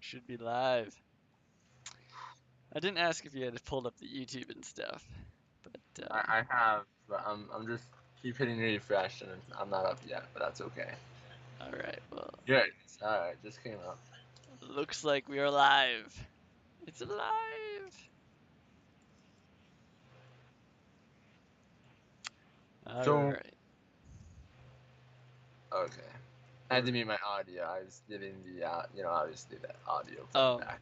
Should be live. I didn't ask if you had pulled up the YouTube and stuff, but I have, but I'm just keep hitting refresh and I'm not up yet, but that's okay. all right. Well, Good. All right, just came up. looks like we are live. It's alive. All So right. okay, I had We're, to mute my audio. I was getting the obviously the audio oh, playback.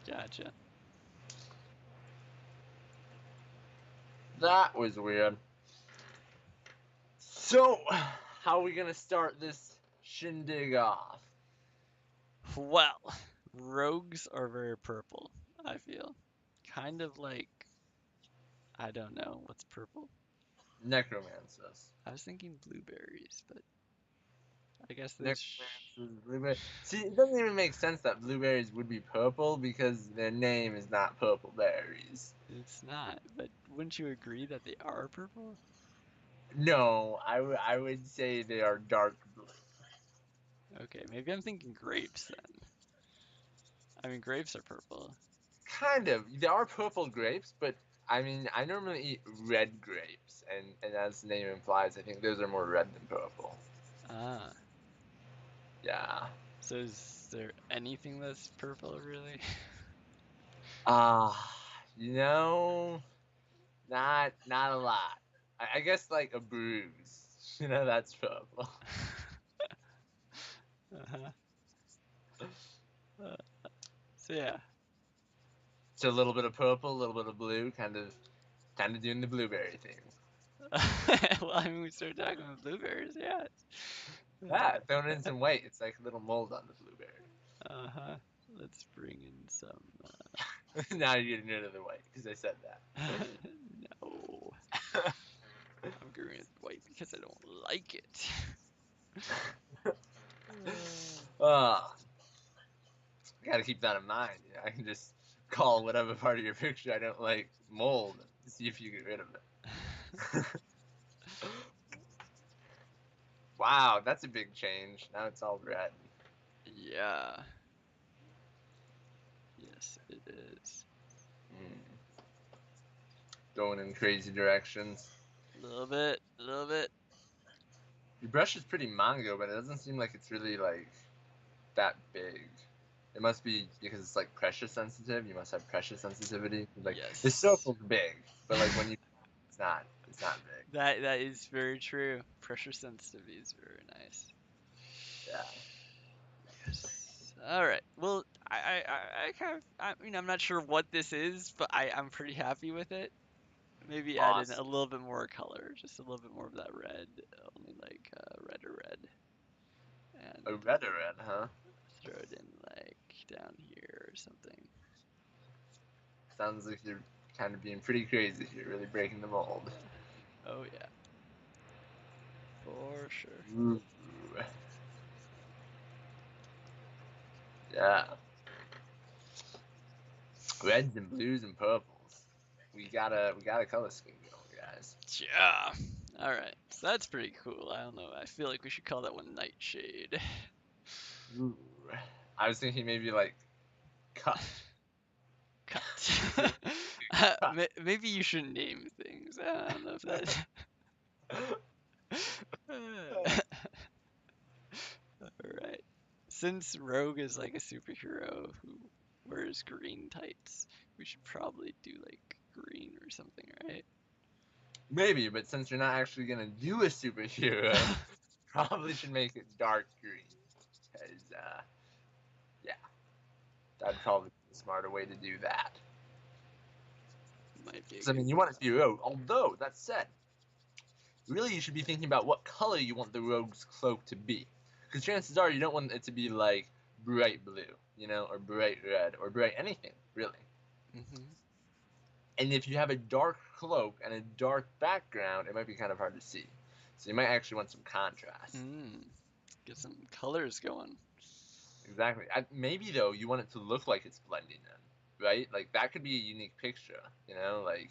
gotcha. That was weird. So, how are we gonna start this shindig off? Well, rogues are very purple, I feel. Kind of like, I don't know, what's purple? Necromancers. I was thinking blueberries, but I guess there's. Necromancers, blueberry. See, it doesn't even make sense that blueberries would be purple because their name is not purple berries. It's not, but wouldn't you agree that they are purple? No, I would say they are dark blue. Okay, maybe I'm thinking grapes then. I mean, grapes are purple. Kind of. They are purple grapes, but I mean, I normally eat red grapes, and as the name implies, I think those are more red than purple. Ah, Yeah. so is there anything that's purple really? Ah, you know, not a lot. I guess like a bruise. That's purple. Uh-huh. Uh, so yeah. So a little bit of purple, a little bit of blue, kind of doing the blueberry thing. Well, I mean, we started talking about blueberries, yeah. Yeah, throwing in some weight. It's like a little mold on the blueberry. Uh-huh. Let's bring in some. Now you're getting rid of the white because I said No, that. I'm getting it white because I don't like it. uh, gotta keep that in mind. I can just call whatever part of your picture I don't like mold and see if you get rid of it. Wow, that's a big change. Now it's all red. Yeah. Yes, it is. Mm, going in crazy directions. A little bit, a little bit. Your brush is pretty mango, but it doesn't seem like it's really like that big. It must be because it's like pressure sensitive. You must have pressure sensitivity. Like the Yes. circle's big, but like when you it's not big. That is very true. Pressure sensitivity is very nice. Yeah. Yes. All right. Well, I kind of, I mean, I'm not sure what this is, but I'm pretty happy with it. Maybe add in a Awesome. little bit more color, just a little bit more of that red, only like redder red, A and red, huh? throw it in like down here or something. Sounds like you're kind of being pretty crazy here, really breaking the mold. Oh yeah, for sure. Ooh. Yeah. Reds and blues and purples. We got a color scheme going, guys. Yeah. All right. So that's pretty cool. I don't know. I feel like we should call that one Nightshade. Ooh. I was thinking maybe like cut. Cut. Cut. Maybe you shouldn't name things. I don't know if that. All right. Since Rogue is like a superhero who wears green tights, we should probably do like green or something, right? Maybe, but since you're not actually gonna do a superhero, probably should make it dark green. Cause yeah, that'd probably be a smarter way to do that. Might be a So I good mean, you want it to be rogue. Although that said, really you should be thinking about what color you want the rogue's cloak to be, because chances are you don't want it to be like bright blue, or bright red, or bright anything really. hmm And if you have a dark cloak and a dark background, it might be kind of hard to see. So you might actually want some contrast. Mm, get some colors going. Exactly. Maybe though you want it to look like it's blending in, right? Like that could be a unique picture, like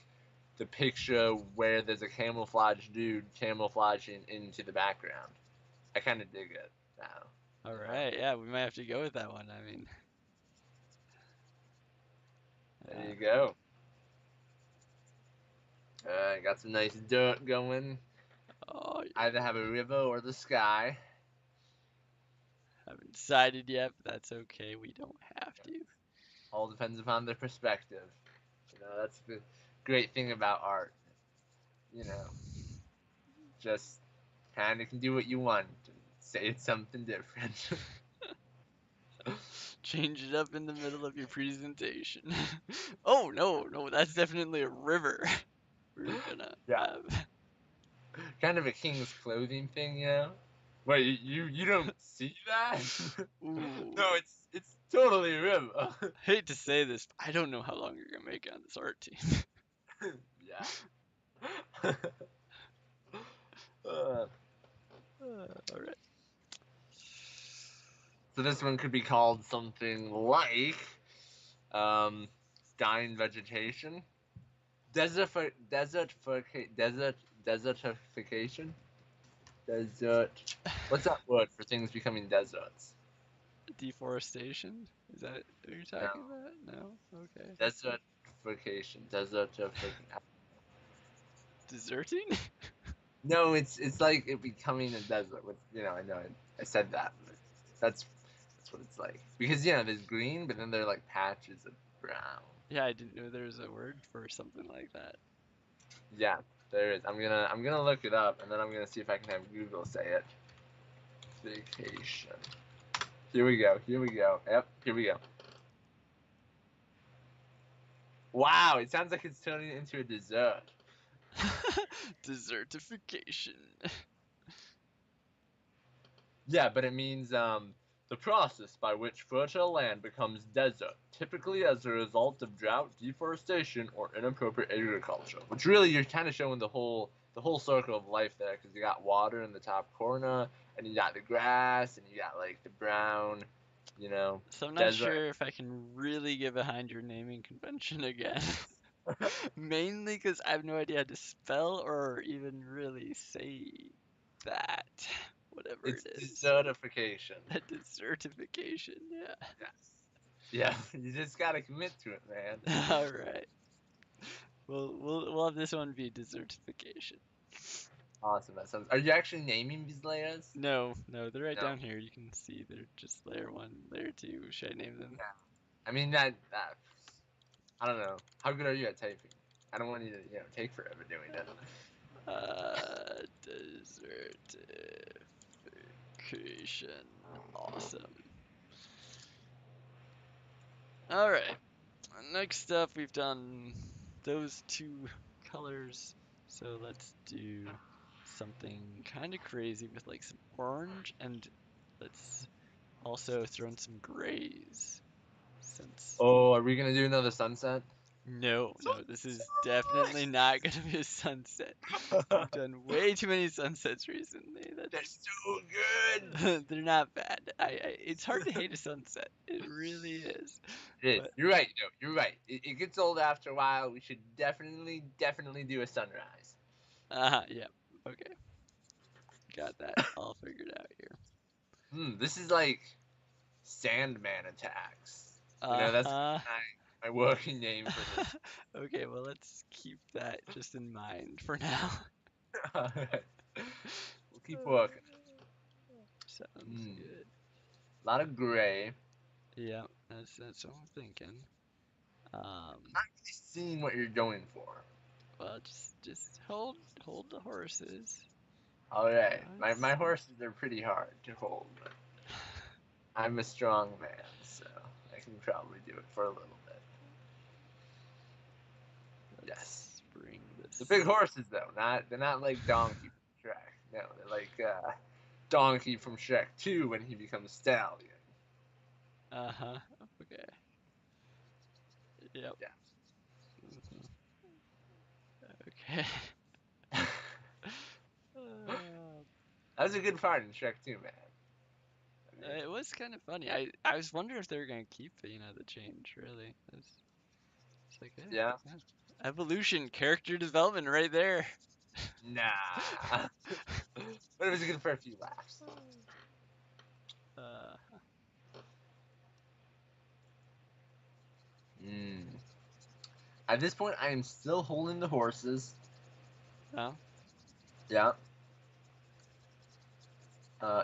the picture where there's a camouflage dude camouflaging into the background. I kind of dig it now. All You know. right, yeah, we might have to go with that one. I mean, There you go. Got some nice dirt going. Oh, yeah. Either have a river or the sky. Haven't decided yet, but that's okay. We don't have to. All depends upon the perspective. That's the great thing about art. Just kind of can do what you want. Say it's something different. Change it up in the middle of your presentation. Oh, no, that's definitely a river. We're gonna Yeah. have. Kind of a king's clothing thing, Wait, you don't see that? Ooh. No, it's totally a river. Hate to say this, but I don't know how long you're gonna make it on this art team. Yeah. Uh, Alright. so this one could be called something like dying vegetation, desertification, desert. What's that word for things becoming deserts? Deforestation? Is that what you're No, talking about? No? Okay. desertification. Deserting? No, it's like it becoming a desert. I know I said that, but that's what it's like. Because there's green, but then there are like patches of brown. Yeah, I didn't know there was a word for something like that. Yeah, there is. I'm gonna look it up, and then I'm gonna see if I can have Google say it. Vacation. Here we go. Yep, here we go. Wow, it sounds like it's turning into a dessert. Desertification. Yeah, but it means the process by which fertile land becomes desert, typically as a result of drought, deforestation, or inappropriate agriculture. Which really you're kind of showing the whole circle of life there, because you got water in the top corner, and you got the grass, and you got like the brown, So I'm not desert. sure if I can really get behind your naming convention again. Mainly because I have no idea how to spell or even really say that. Whatever It's it is. desertification. A desertification, yeah. Yes. Yeah, you just gotta commit to it, man. Alright. We'll have this one be desertification. Awesome. That sounds. Are you actually naming these layers? No, they're right No. down here. You can see they're just layer 1, layer 2. Should I name them? Yeah. I mean that. I don't know. How good are you at typing? I don't want you to take forever doing it. Desertification. Awesome. Alright. Next up, we've done those two colors. So let's do something kind of crazy with like some orange, and let's also throw in some grays. Since Oh, are we gonna do another sunset? no, this is definitely not gonna be a sunset. We've done way too many sunsets recently. They're so good. They're not bad. It's hard to hate a sunset. It really is. It is. But You're right. No, you're right. It gets old after a while. We should definitely do a sunrise. yeah. Okay. Got that all figured out here. This is like Sandman attacks. That's Uh-huh. my working name for this. Okay, well let's keep that just in mind for now. Alright. We'll keep working. Sounds good. A lot of gray. Yeah, that's what I'm thinking. Not really seeing what you're going for. Well, just hold the horses. Alright. My horses are pretty hard to hold, but I'm a strong man, so I can probably do it for a little bit. Yes. Bring this. The big horses though, they're not like Donkey from Shrek. No, they're like Donkey from Shrek 2 when he becomes Stallion. Uh-huh. Okay. Yep. Yeah. Okay. That was a good part in Shrek 2, man. It was kind of funny. I was wondering if they were gonna keep the change. Really, it's like Yeah. Evolution, character development, right there. Nah. But it was good for a few laughs. At this point, I am still holding the horses. No? Yeah.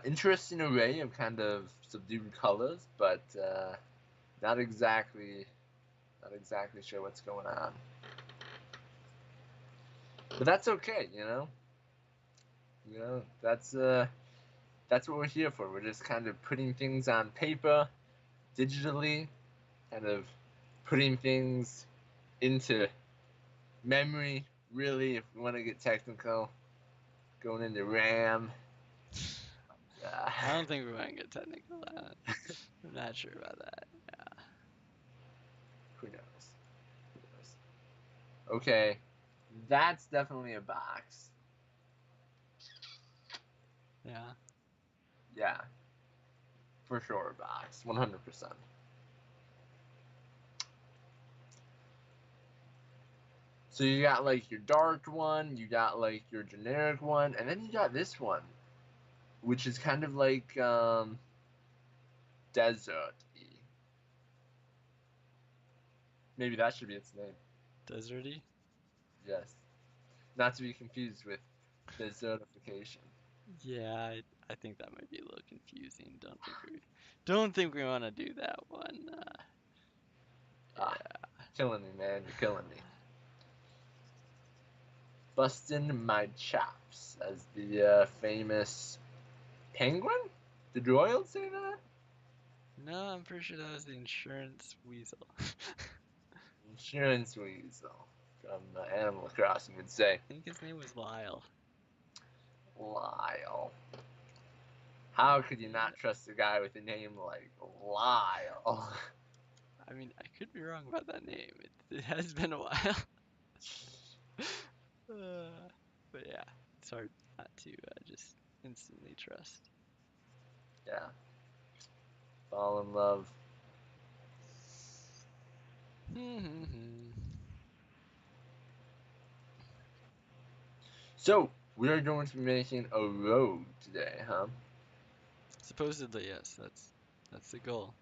Interesting array of kind of subdued colors, but not exactly sure what's going on. But that's okay, you know. You know, that's what we're here for. We're just kind of putting things on paper, digitally, kind of putting things into memory. Really, if we want to get technical, going into RAM. I don't think we want to get technical. I'm not sure about that. Who knows? Who knows? Okay, that's definitely a box. Yeah. Yeah, for sure a box, 100%. So you got like your dark one, you got like your generic one, and then you got this one, which is kind of like desert-y. Maybe that should be its name. Deserty? Yes. Not to be confused with desertification. Yeah, I think that might be a little confusing. Don't think we want to do that one. Ah, Yeah. killing me, man. You're killing me. Busting my chops, as the famous penguin? Did Royal say that? No, I'm pretty sure that was the insurance weasel. Insurance weasel from Animal Crossing would say. I think his name was Lyle. Lyle. How could you Yeah. not trust a guy with a name like Lyle? I mean, I could be wrong about that name. It has been a while. But yeah, it's hard not to just instantly trust. Yeah. Fall in love. So, we are going to be making a road today, huh? Supposedly, yes. That's the goal.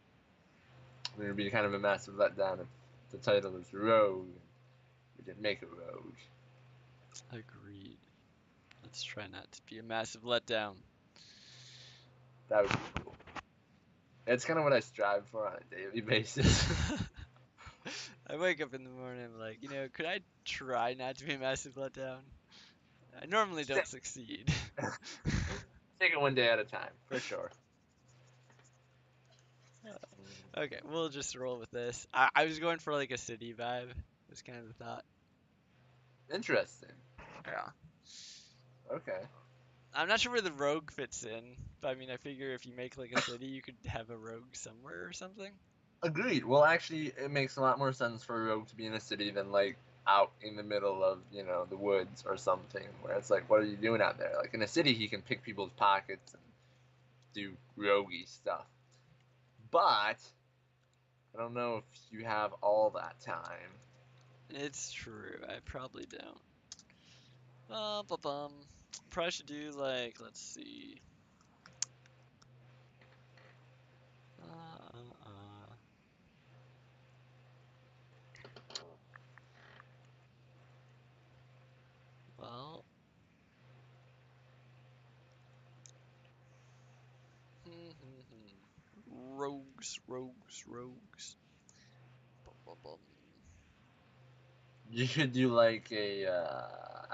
We're going to be kind of a massive letdown if the title is Road. We didn't make a road. Agreed. Let's try not to be a massive letdown. That would be cool. It's kind of what I strive for on a daily basis. I wake up in the morning like, could I try not to be a massive letdown? I normally don't succeed. Take it one day at a time, for sure. Okay, we'll just roll with this. I was going for like a city vibe. Was kind of the thought. Interesting. Yeah. Okay. I'm not sure where the rogue fits in, but I mean, I figure if you make like a city, you could have a rogue somewhere or something. Agreed. Well, actually, it makes a lot more sense for a rogue to be in a city than like out in the middle of the woods or something, where it's like, what are you doing out there? Like in a city, he can pick people's pockets and do roguey stuff. But I don't know if you have all that time. It's true. I probably don't. Bum. Probably should do like, let's see. Uh, uh, uh. Well, rogues. Bum. You should do like a,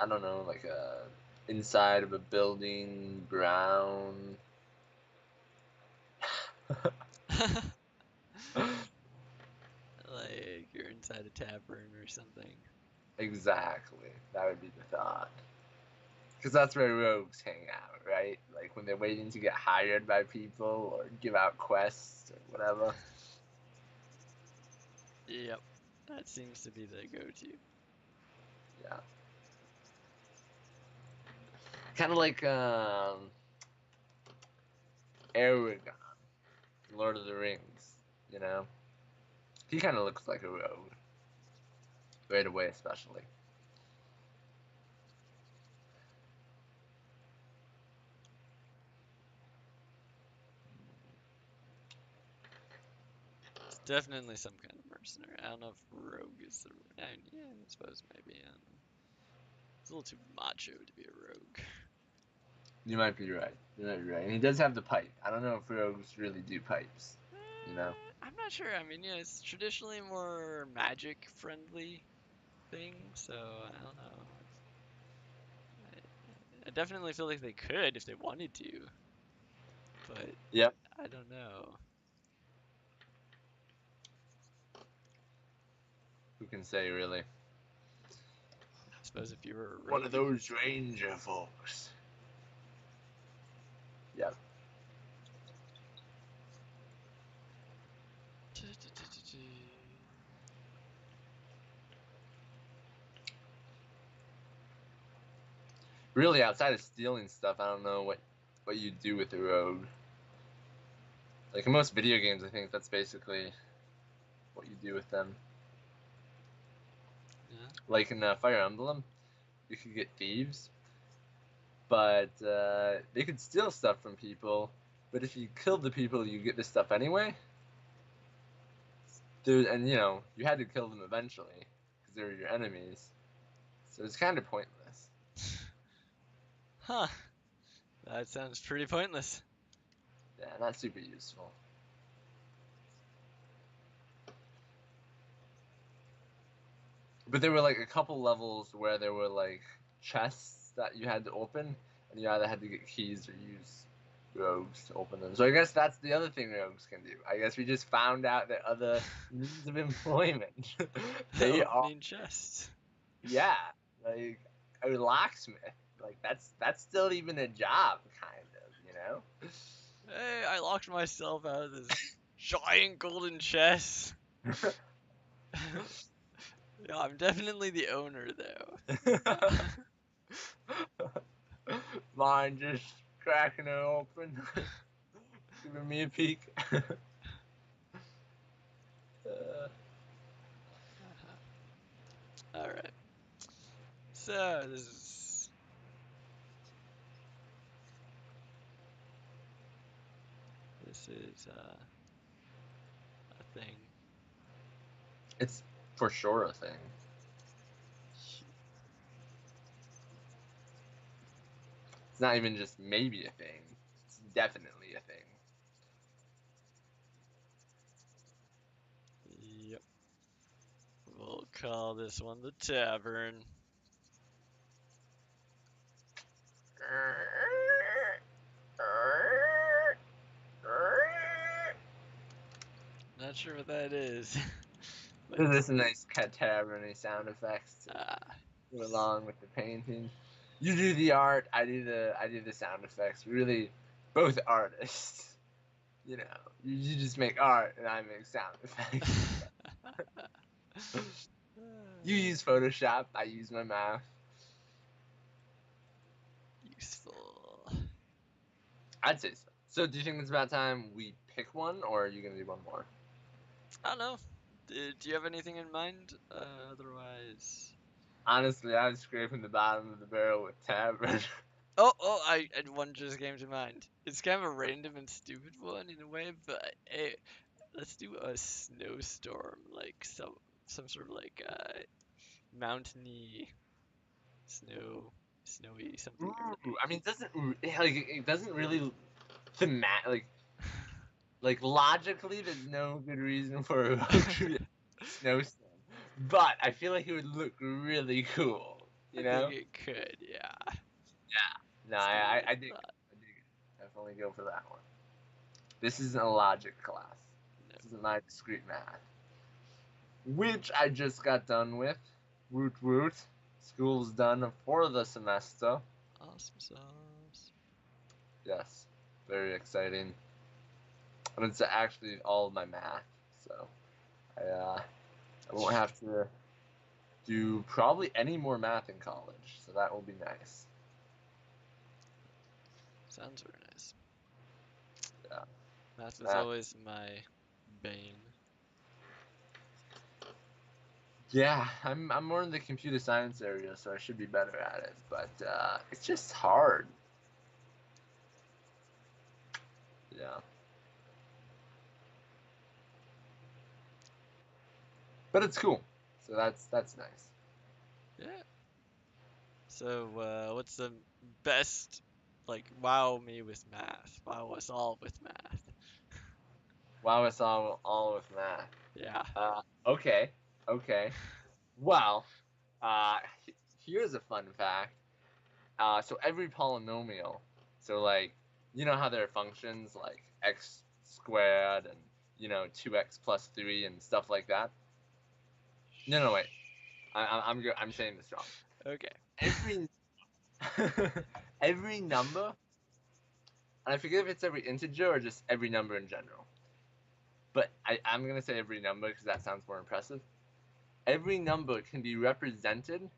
I don't know, like a inside of a building, brown. Like you're inside a tavern or something. Exactly. That would be the thought. Because that's where rogues hang out, right? Like when they're waiting to get hired by people or give out quests or whatever. Yep, that seems to be the go-to. Yeah. Kind of like Aragorn, Lord of the Rings, you know? He kind of looks like a rogue. Right away, especially. Definitely some kind of mercenary. I don't know if rogue is the. Yeah, I suppose maybe. I don't know. It's a little too macho to be a rogue. You might be right. You might be right. And he does have the pipe. I don't know if rogues really do pipes. You know. I'm not sure. I mean, yeah, it's traditionally more magic friendly thing, so I don't know. I definitely feel like they could if they wanted to, but Yep. I don't know. Who can say really? I suppose if you were a One of rogue. those ranger folks. Yep. Really, outside of stealing stuff, I don't know what you do with the rogue. Like in most video games, I think that's basically what you do with them. Yeah. Like in Fire Emblem, you could get thieves, but they could steal stuff from people. But if you killed the people, you get the stuff anyway. And you know you had to kill them eventually because they were your enemies. So it's kind of pointless. Huh. That sounds pretty pointless. Yeah, not super useful. But there were like a couple levels where there were like chests that you had to open, and you either had to get keys or use rogues to open them. So I guess that's the other thing rogues can do. I guess we just found out that other means of employment. They are, Opening chests. yeah, like a locksmith. Like that's still even a job, kind of, you know. Hey, I locked myself out of this giant golden chest. Yeah, I'm definitely the owner though. Mine just cracking it open, giving me a peek. All right. So this is a thing. It's for sure a thing. It's not even just maybe a thing. It's definitely a thing. Yep. We'll call this one the tavern. Not sure what that is. But There's some nice tavern sound effects to ah, go along with the painting. You do the art, I do the sound effects. Really, both artists. You know, you just make art and I make sound effects. You use Photoshop, I use my mouth. useful. I'd say so. So, do you think it's about time we pick one, or are you gonna do one more? I don't know. Do you have anything in mind? Otherwise. Honestly, I was scraping the bottom of the barrel with tavern. Oh, I had one just came to mind. It's kind of a random and stupid one in a way, but hey, let's do a snowstorm, like some sort of like mountainy, snowy something or Ooh, I mean, it doesn't really thematic like logically. There's no good reason for a rogue to be a snowstorm, but I feel like it would look really cool. I You think know? it could, yeah. No, Let's give it I a dig it. thought. I dig it. Definitely go for that one. This isn't a logic class. No. This isn't my discrete math, which I just got done with. Woot woot. School's done for the semester. Awesome sauce. Yes, very exciting. And it's actually all my math, so I won't have to do probably any more math in college, so that will be nice. Sounds very nice. Yeah, Math was math. always my bane. Yeah, I'm more in the computer science area, so I should be better at it, but it's just hard. Yeah. But it's cool. So that's nice. Yeah. So, what's the best, like, wow me with math? Wow us all with math. Wow, it's all with math. Yeah. Okay, okay. Well, uh, here's a fun fact. So every polynomial, so like, you know how there are functions like x squared and 2x plus 3 and stuff like that. No, wait. I'm saying this wrong. Okay. Every every number, and I forget if it's every integer or just every number in general. But I'm gonna say every number because that sounds more impressive. Every number can be represented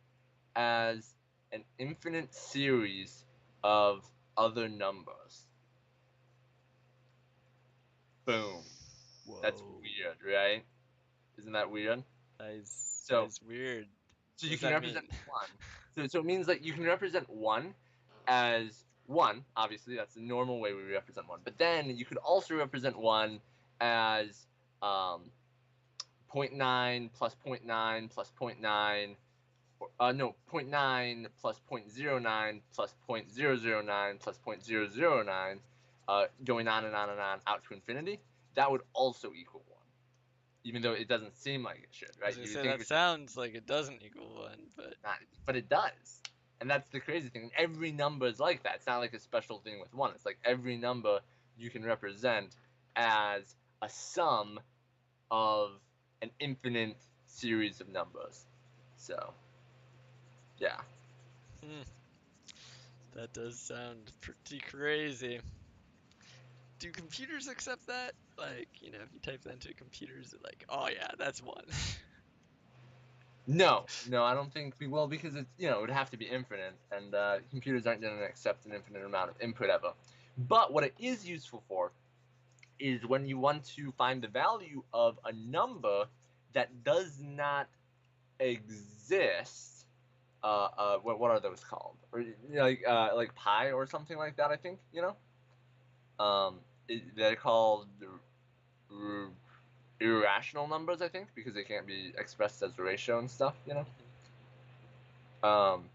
as an infinite series of other numbers. Boom. That's Whoa. weird, right? Isn't that weird? That So is weird. so What you does can that mean? represent one. So it means like you can represent one as one. Obviously, that's the normal way we represent one. But then you could also represent one as um, zero point 0.9 plus zero point 0.9 plus zero point 0.9. No, zero point 0.9 plus 0.09 plus 0.009 plus 0.009, going on and on and on out to infinity. That would also equal one, even though it doesn't seem like it should, I was right? gonna You would say think that it should sounds like it doesn't equal one, but not, but it does. And that's the crazy thing. Every number is like that. It's not like a special thing with one. It's like every number you can represent as a sum of an infinite series of numbers. So, yeah. hmm, that does sound pretty crazy. Do computers accept that? Like, if you type that into a computer, is it like, oh yeah, that's one? No, no, I don't think. Well, because it's it would have to be infinite, and computers aren't going to accept an infinite amount of input ever. But what it is useful for is when you want to find the value of a number that does not exist. What are those called? Or like pi or something like that. I think Um, they're called r- irrational numbers. I think because they can't be expressed as a ratio and stuff. Mhm. Um,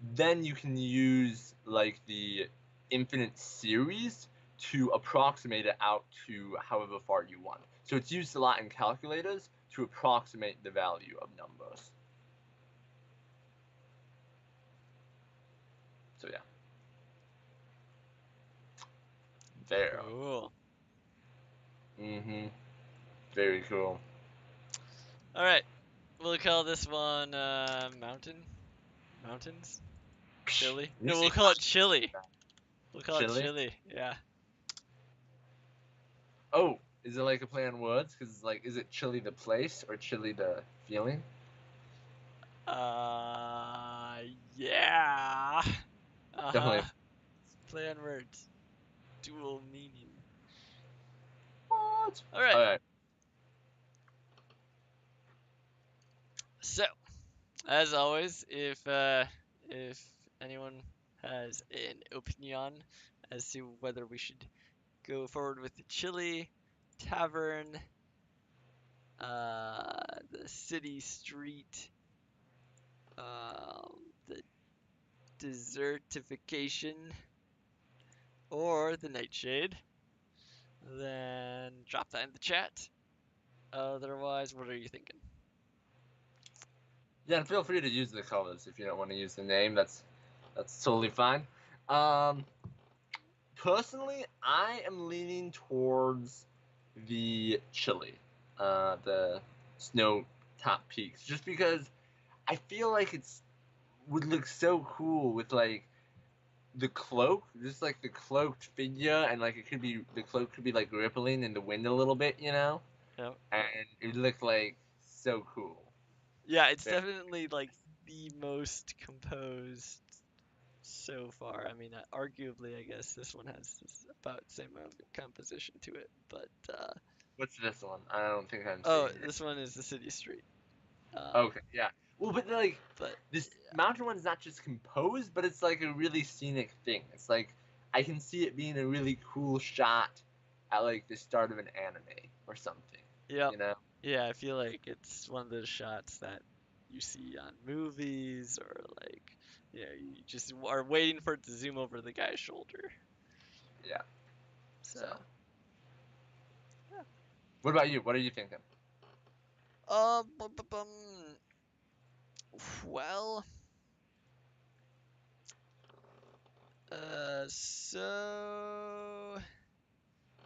then you can use like the infinite series to approximate it out to however far you want. So it's used a lot in calculators to approximate the value of numbers. So yeah, there. Cool. Mm-hmm. Very cool. All right, we'll call this one mountains, chili. You No, we'll say call it chili. We'll call it chili? chili. Yeah. Oh, is it like a play on words? Because it's like, is it chili the place or chili the feeling? Uh, yeah. Uh-huh. Definitely. Play on words. Dual meaning. What? All right. All right. So, as always, if anyone has an opinion as to whether we should go forward with the chili tavern, the city street, the desertification, or the nightshade, then drop that in the chat. Otherwise, what are you thinking? Yeah, and feel free to use the colors if you don't want to use the name. That's totally fine. Um, Personally, I am leaning towards the chili, the snow top peaks, just because I feel like it's would look so cool with like the cloak, just like the cloaked figure, and like the cloak could be like rippling in the wind a little bit, Yep. and it would look like so cool. Yeah, it's Very- definitely like the most composed so far. I mean, arguably, I guess this one has about the same amount of composition to it. But What's this one? I don't think I'm oh, seeing it. this one is the city street. Okay, yeah. Well, but like But this mountain one is not just composed, but it's like a really scenic thing. It's like I can see it being a really cool shot at like the start of an anime or something. yep, You know? Yeah, I feel like it's one of those shots that you see on movies or like, you just are waiting for it to zoom over the guy's shoulder. Yeah. So, So, yeah. what about you? What are you thinking? Bum, bum, bum. Well, so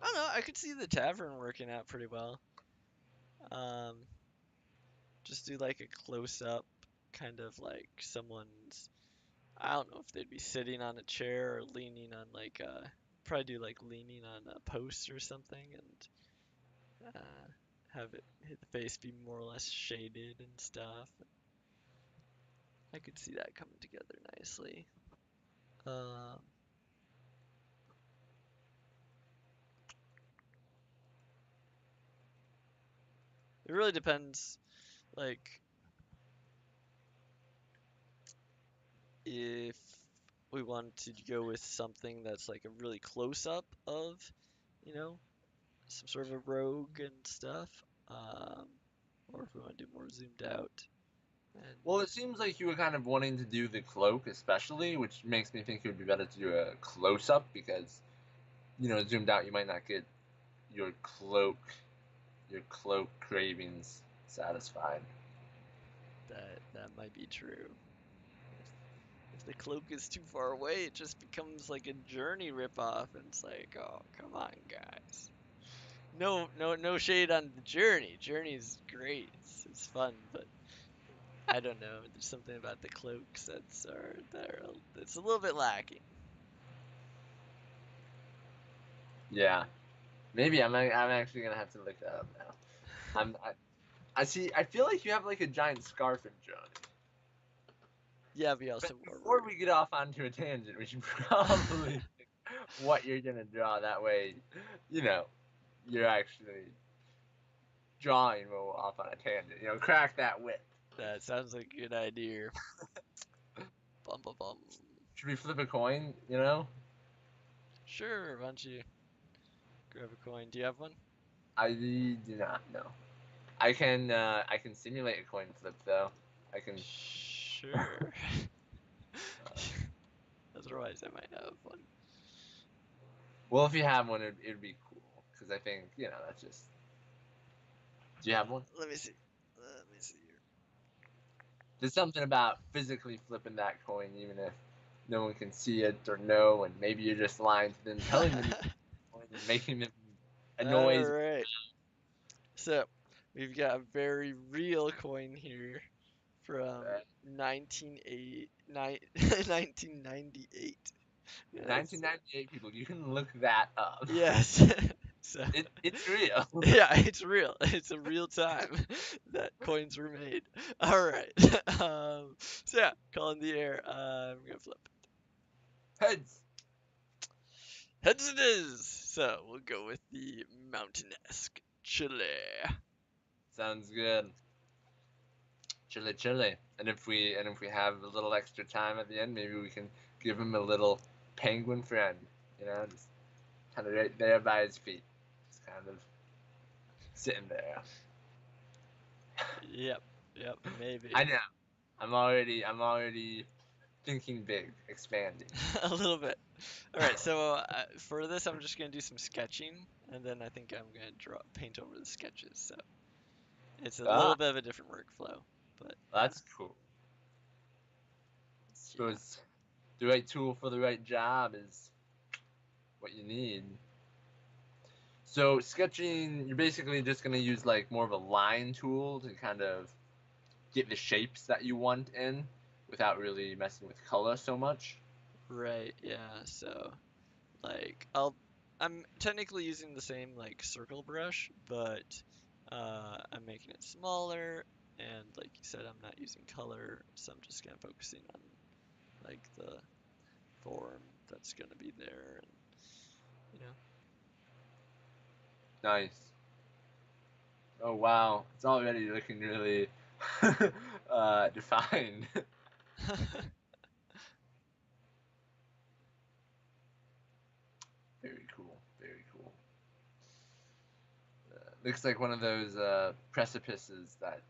I don't know. I could see the tavern working out pretty well. Um, just do like a close up, kind of like someone's. I don't know if they'd be sitting on a chair or leaning on like probably do like leaning on a post or something, and have it the face be more or less shaded and stuff. I could see that coming together nicely. Um, it really depends, like if we want to go with something that's like a really close up of, you know, some sort of a rogue and stuff, um, or if we want to do more zoomed out. And Well, it seems like you were kind of wanting to do the cloak, especially, which makes me think it would be better to do a close up because, zoomed out, you might not get your cloak, your cloak cravings satisfied. that might be true. If if the cloak is too far away, it just becomes like a Journey ripoff, and it's like, oh, come on, guys. No, no, no shade on the Journey. Journey's great. It's fun, but I don't know. There's something about the cloaks that's a little bit lacking. Yeah, maybe I'm actually gonna have to look that up now. I see. I feel like you have like a giant scarf in Johnny. Yeah, we also But wore before we get off onto a tangent, we should probably think what you're gonna draw. That way, you know, you're actually drawing while we're off on a tangent. Crack that whip. That sounds like a good idea. Bum bum bum. Should we flip a coin? Sure, why don't you grab a coin? Do you have one? I do not know. I can simulate a coin flip though. I can. Sure. Otherwise, I might have one. Well, if you have one, it'd be cool because I think that's just. Do you have one? Let me see. Let me see here. There's something about physically flipping that coin, even if no one can see it or know, and maybe you're just lying to them, telling them and making them a All noise. right. So, we've got a very real coin here from 1998. Yes. 1998 people, you can look that up. Yes. So, It's real. yeah, it's real. It's a real time that coins were made. All right. So yeah, call in the air. I'm gonna flip. Heads. Heads it is. So we'll go with the mountain-esque Chile. Sounds good. Chili, chili. And if we have a little extra time at the end, maybe we can give him a little penguin friend. Just kind of right there by his feet, just kind of sitting there. Yep. Yep. Maybe I know. I'm already thinking big, expanding. a little bit. All right. So for this, I'm just gonna do some sketching, and then I think I'm gonna paint over the sketches. So it's a Ah, little bit of a different workflow, but that's cool. yeah. Suppose the right tool for the right job is what you need. So sketching, you're basically just gonna use like more of a line tool to kind of get the shapes that you want in without really messing with color so much. Right. Yeah. So like I'm technically using the same like circle brush, but I'm making it smaller, and like you said, I'm not using color, so I'm just kind of focusing on like the form that's gonna be there, and you Nice. Oh wow, it's already looking really defined. know. Very cool. Very cool. Looks like one of those precipices that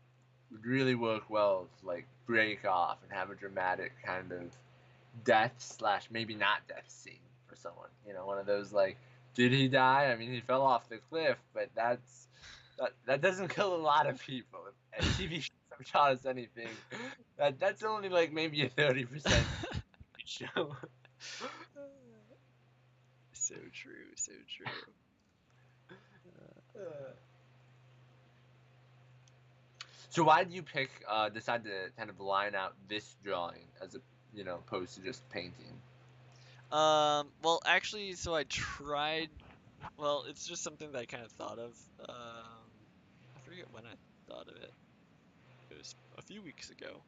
would really work well to like break off and have a dramatic kind of death slash maybe not death scene for someone. You know, one of those like, did he die? I mean, he fell off the cliff, but that doesn't kill a lot of people. And TV shows have taught us anything. That's only like maybe a 30% show. So true, so true. So why did you decide to kind of line out this drawing as a, opposed to just painting? Well, actually, so I tried. Well, it's just something that I kind of thought of. I forget when I thought of it. It was a few weeks ago,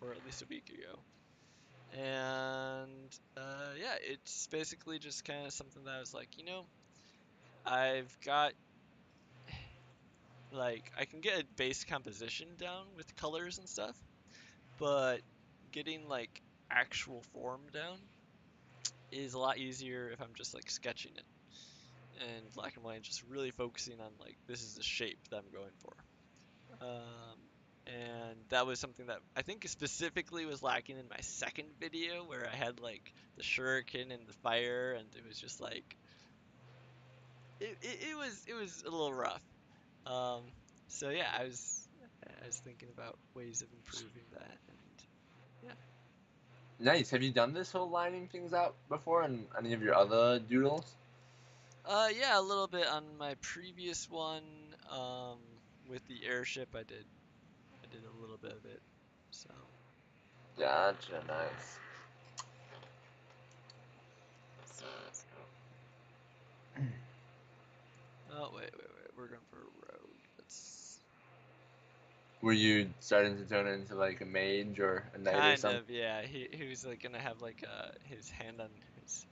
or at least a week ago. And yeah, it's basically just kind of something that I was like, I've got like I can get a base composition down with colors and stuff, but getting like actual form down is a lot easier if I'm just like sketching it in black and white, just really focusing on like this is the shape that I'm going for. And that was something that I think specifically was lacking in my second video where I had like the shuriken and the fire, and it was just like it was a little rough. Um, so yeah, I was thinking about ways of improving that, and yeah. Nice. Have you done this whole lining things out before in any of your other doodles? Yeah, a little bit on my previous one, with the airship. I did a little bit of it. So, Gotcha. Nice. so. Oh wait. We're going for a road. That's Were you starting to turn into like a mage or a knight or kind something? of, yeah. He was like gonna have like his hand on his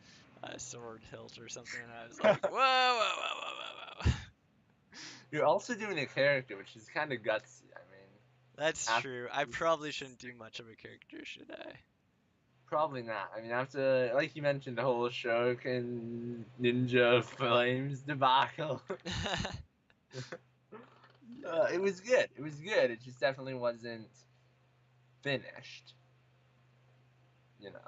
sword hilt or something, and I was like, whoa. You're also doing a character, which is kind of gutsy. I mean, That's after true. I probably shouldn't do much of a character, should I? probably not. I mean, after like you mentioned, the whole Shuriken Ninja Flames debacle. It was good. It was good. It just definitely wasn't finished. You know.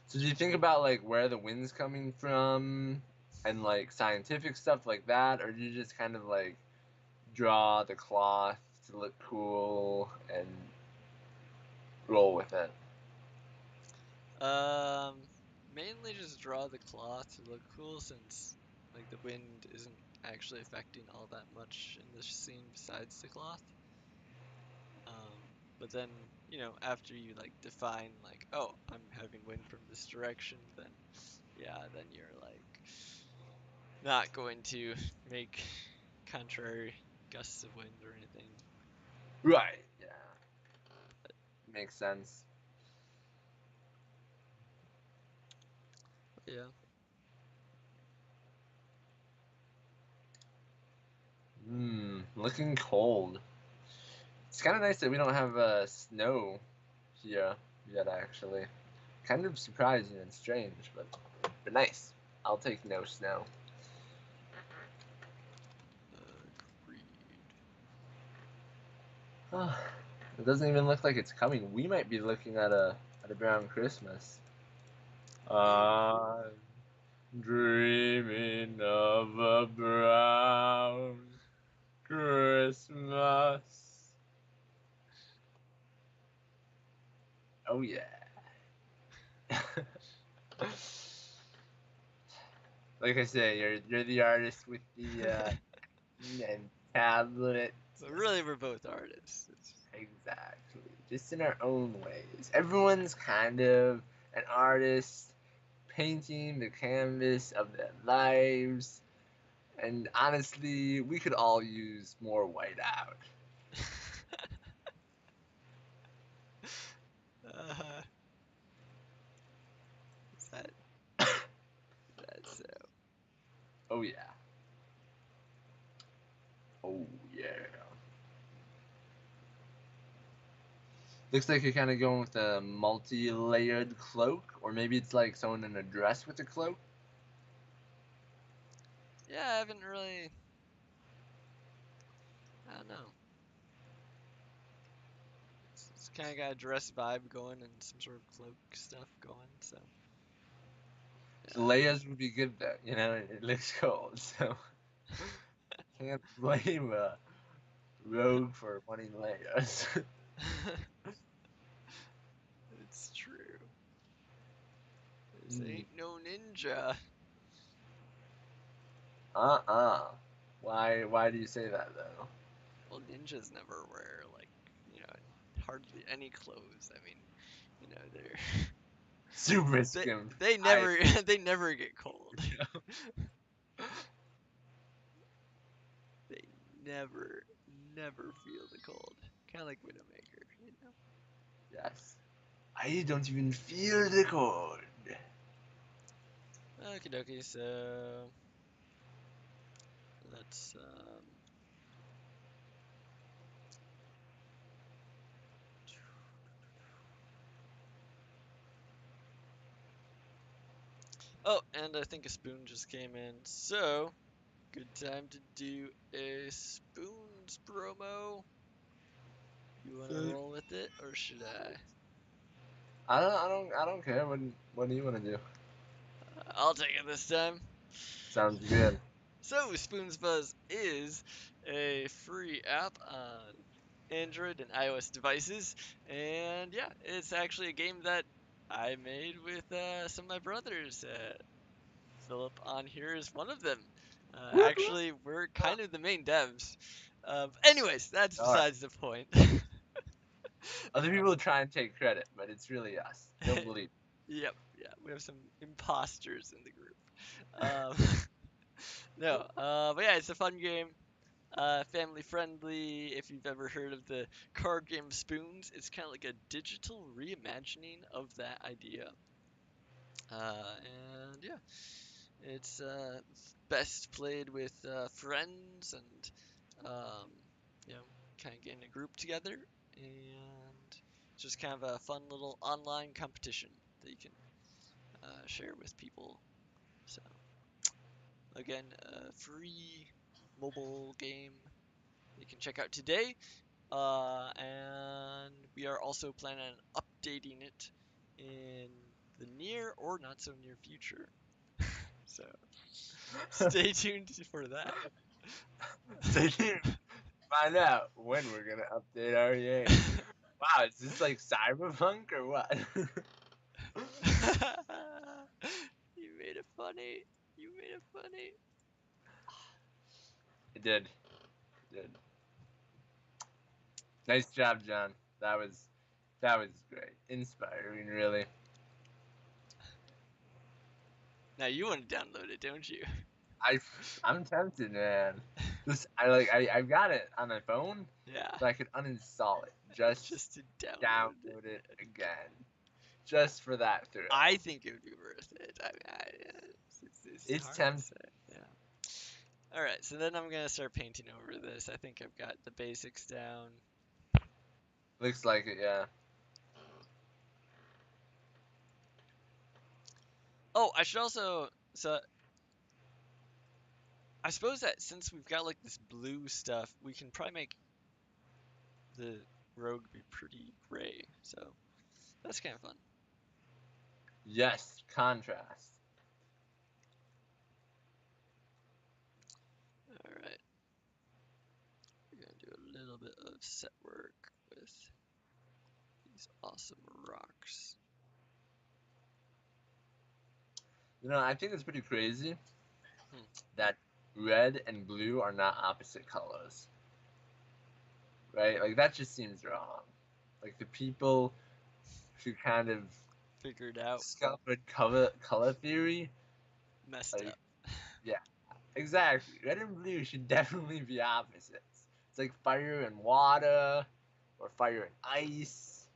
So do you think about like where the wind's coming from and like scientific stuff like that, or do you just kind of like draw the cloth to look cool and roll with it? Um, Mainly just draw the cloth to look cool since like the wind isn't actually affecting all that much in this scene besides the cloth. Um, but then, after you like define like, oh, I'm having wind from this direction, then yeah, then you're like not going to make contrary gusts of wind or anything. Right. Yeah. Makes sense. Yeah. Looking cold. It's kind of nice that we don't have snow here yet. Actually, kind of surprising and strange, but nice. I'll take no snow. Agreed. It doesn't even look like it's coming. We might be looking at a brown Christmas. Maybe. I'm dreaming of a brown Christmas. Oh yeah. Like I say, you're the artist with the and tablet. So really, we're both artists. Exactly. Just in our own ways. Everyone's kind of an artist painting the canvas of their lives. And honestly, we could all use more whiteout. uh, is that so? Oh yeah. Oh yeah. Looks like you're kind of going with a multi-layered cloak, or maybe it's like someone in a dress with a cloak. Yeah, I haven't really. I don't know. It's kind of got a dress vibe going and some sort of cloak stuff going. So So yeah. layers would be good though, you know. It looks cool, so can't blame a rogue for wanting layers. It's true. This Hmm. ain't no ninja. Why do you say that though? Well, ninjas never wear like, you know, hardly any clothes. I mean, you know, they're Super they skimp. they I never they never get cold. They never feel the cold. Kind of like Widowmaker, you know. yes. I don't even feel the cold. Okie dokie. So let's Oh, and I think a spoon just came in. So good time to do a spoons promo. You wanna So, roll with it, or should I? I don't care. What do you want to do? I'll take it this time. Sounds good. So, Spoons Buzz is a free app on Android and iOS devices, and yeah, it's actually a game that I made with some of my brothers. Philip on here is one of them. Whoop, whoop. Actually, we're kind of the main devs. Anyways, that's All right. besides the point. Other people try and take credit, but it's really us. Don't believe. Yep, yeah, we have some imposters in the group. No, but yeah, it's a fun game. Family friendly. If you've ever heard of the card game Spoons, it's kind of like a digital reimagining of that idea. And yeah, it's best played with friends and you know, kind of getting a group together, and it's just kind of a fun little online competition that you can share with people. So again, a free mobile game you can check out today. And we are also planning on updating it in the near or not so near future. So stay tuned for that. Stay tuned. Find out when we're gonna update our game. Wow, is this like cyberpunk or what? You made it funny. You made it funny. It did. It did. Nice job, John. That was great. Inspiring, really. Now you want to download it, don't you? I I'm tempted, man. I've got it on my phone, Yeah, but I could uninstall it. Just just to download it. download it again. Just for that I thrill. think it would be worth it. I mean, it's It's hard to tempting. say. Yeah. All right, so then I'm gonna start painting over this. I think I've got the basics down. Looks like it, yeah. Oh, I should also. So I suppose that since we've got like this blue stuff, we can probably make the rogue be pretty gray. So that's kind of fun. Yes, contrast. All right, we're gonna do a little bit of set work with these awesome rocks. I think it's pretty crazy Hmm. that red and blue are not opposite colors. Right? Like that just seems wrong. Like the people who kind of Figured out, discovered color theory, messed like up. yeah, exactly. Red and blue should definitely be opposites. It's like fire and water, or fire and ice.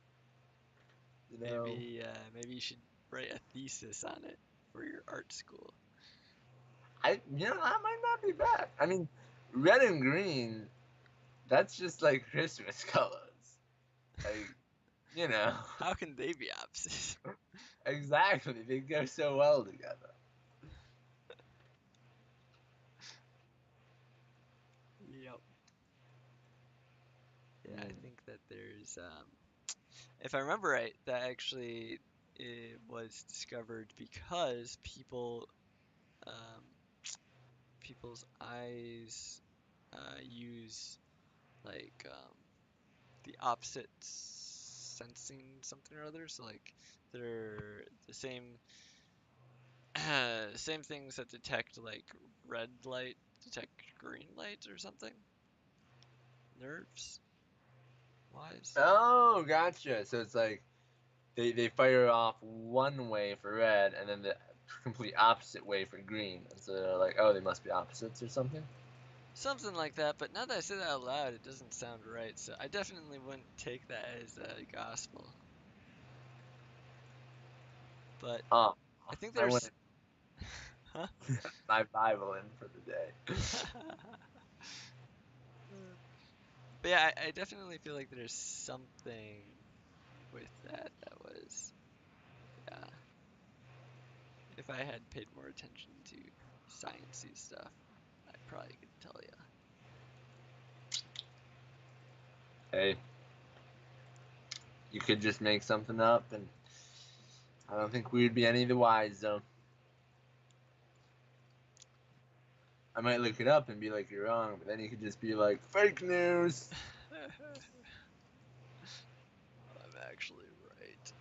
You know, Maybe you should write a thesis on it for your art school. that might not be bad. I mean, red and green, that's just like Christmas colors. Like, you know, How can they be opposites? exactly. They go so well together. Yep. Yeah, I Mm. think that there's if I remember right, that actually it was discovered because um, people's eyes use like the opposite sensing something or other. So like they're the same same things that detect like red light detect green light or something. Nerves wise. Oh, gotcha. So it's like they fire off one way for red and then the complete opposite way for green. And so they're like, oh, they must be opposites or something. Something like that, but now that I say that out loud, it doesn't sound right. So I definitely wouldn't take that as gospel. But Oh, I think I went there's, huh? my Bible in for the day. But yeah, I definitely feel like there's something with that that was, yeah. If I had paid more attention to sciencey stuff, I probably could tell you. Hey, you could just make something up, and I don't think we'd be any the wiser. I might look it up and be like, you're wrong, but then you could just be like, fake news. I'm actually right.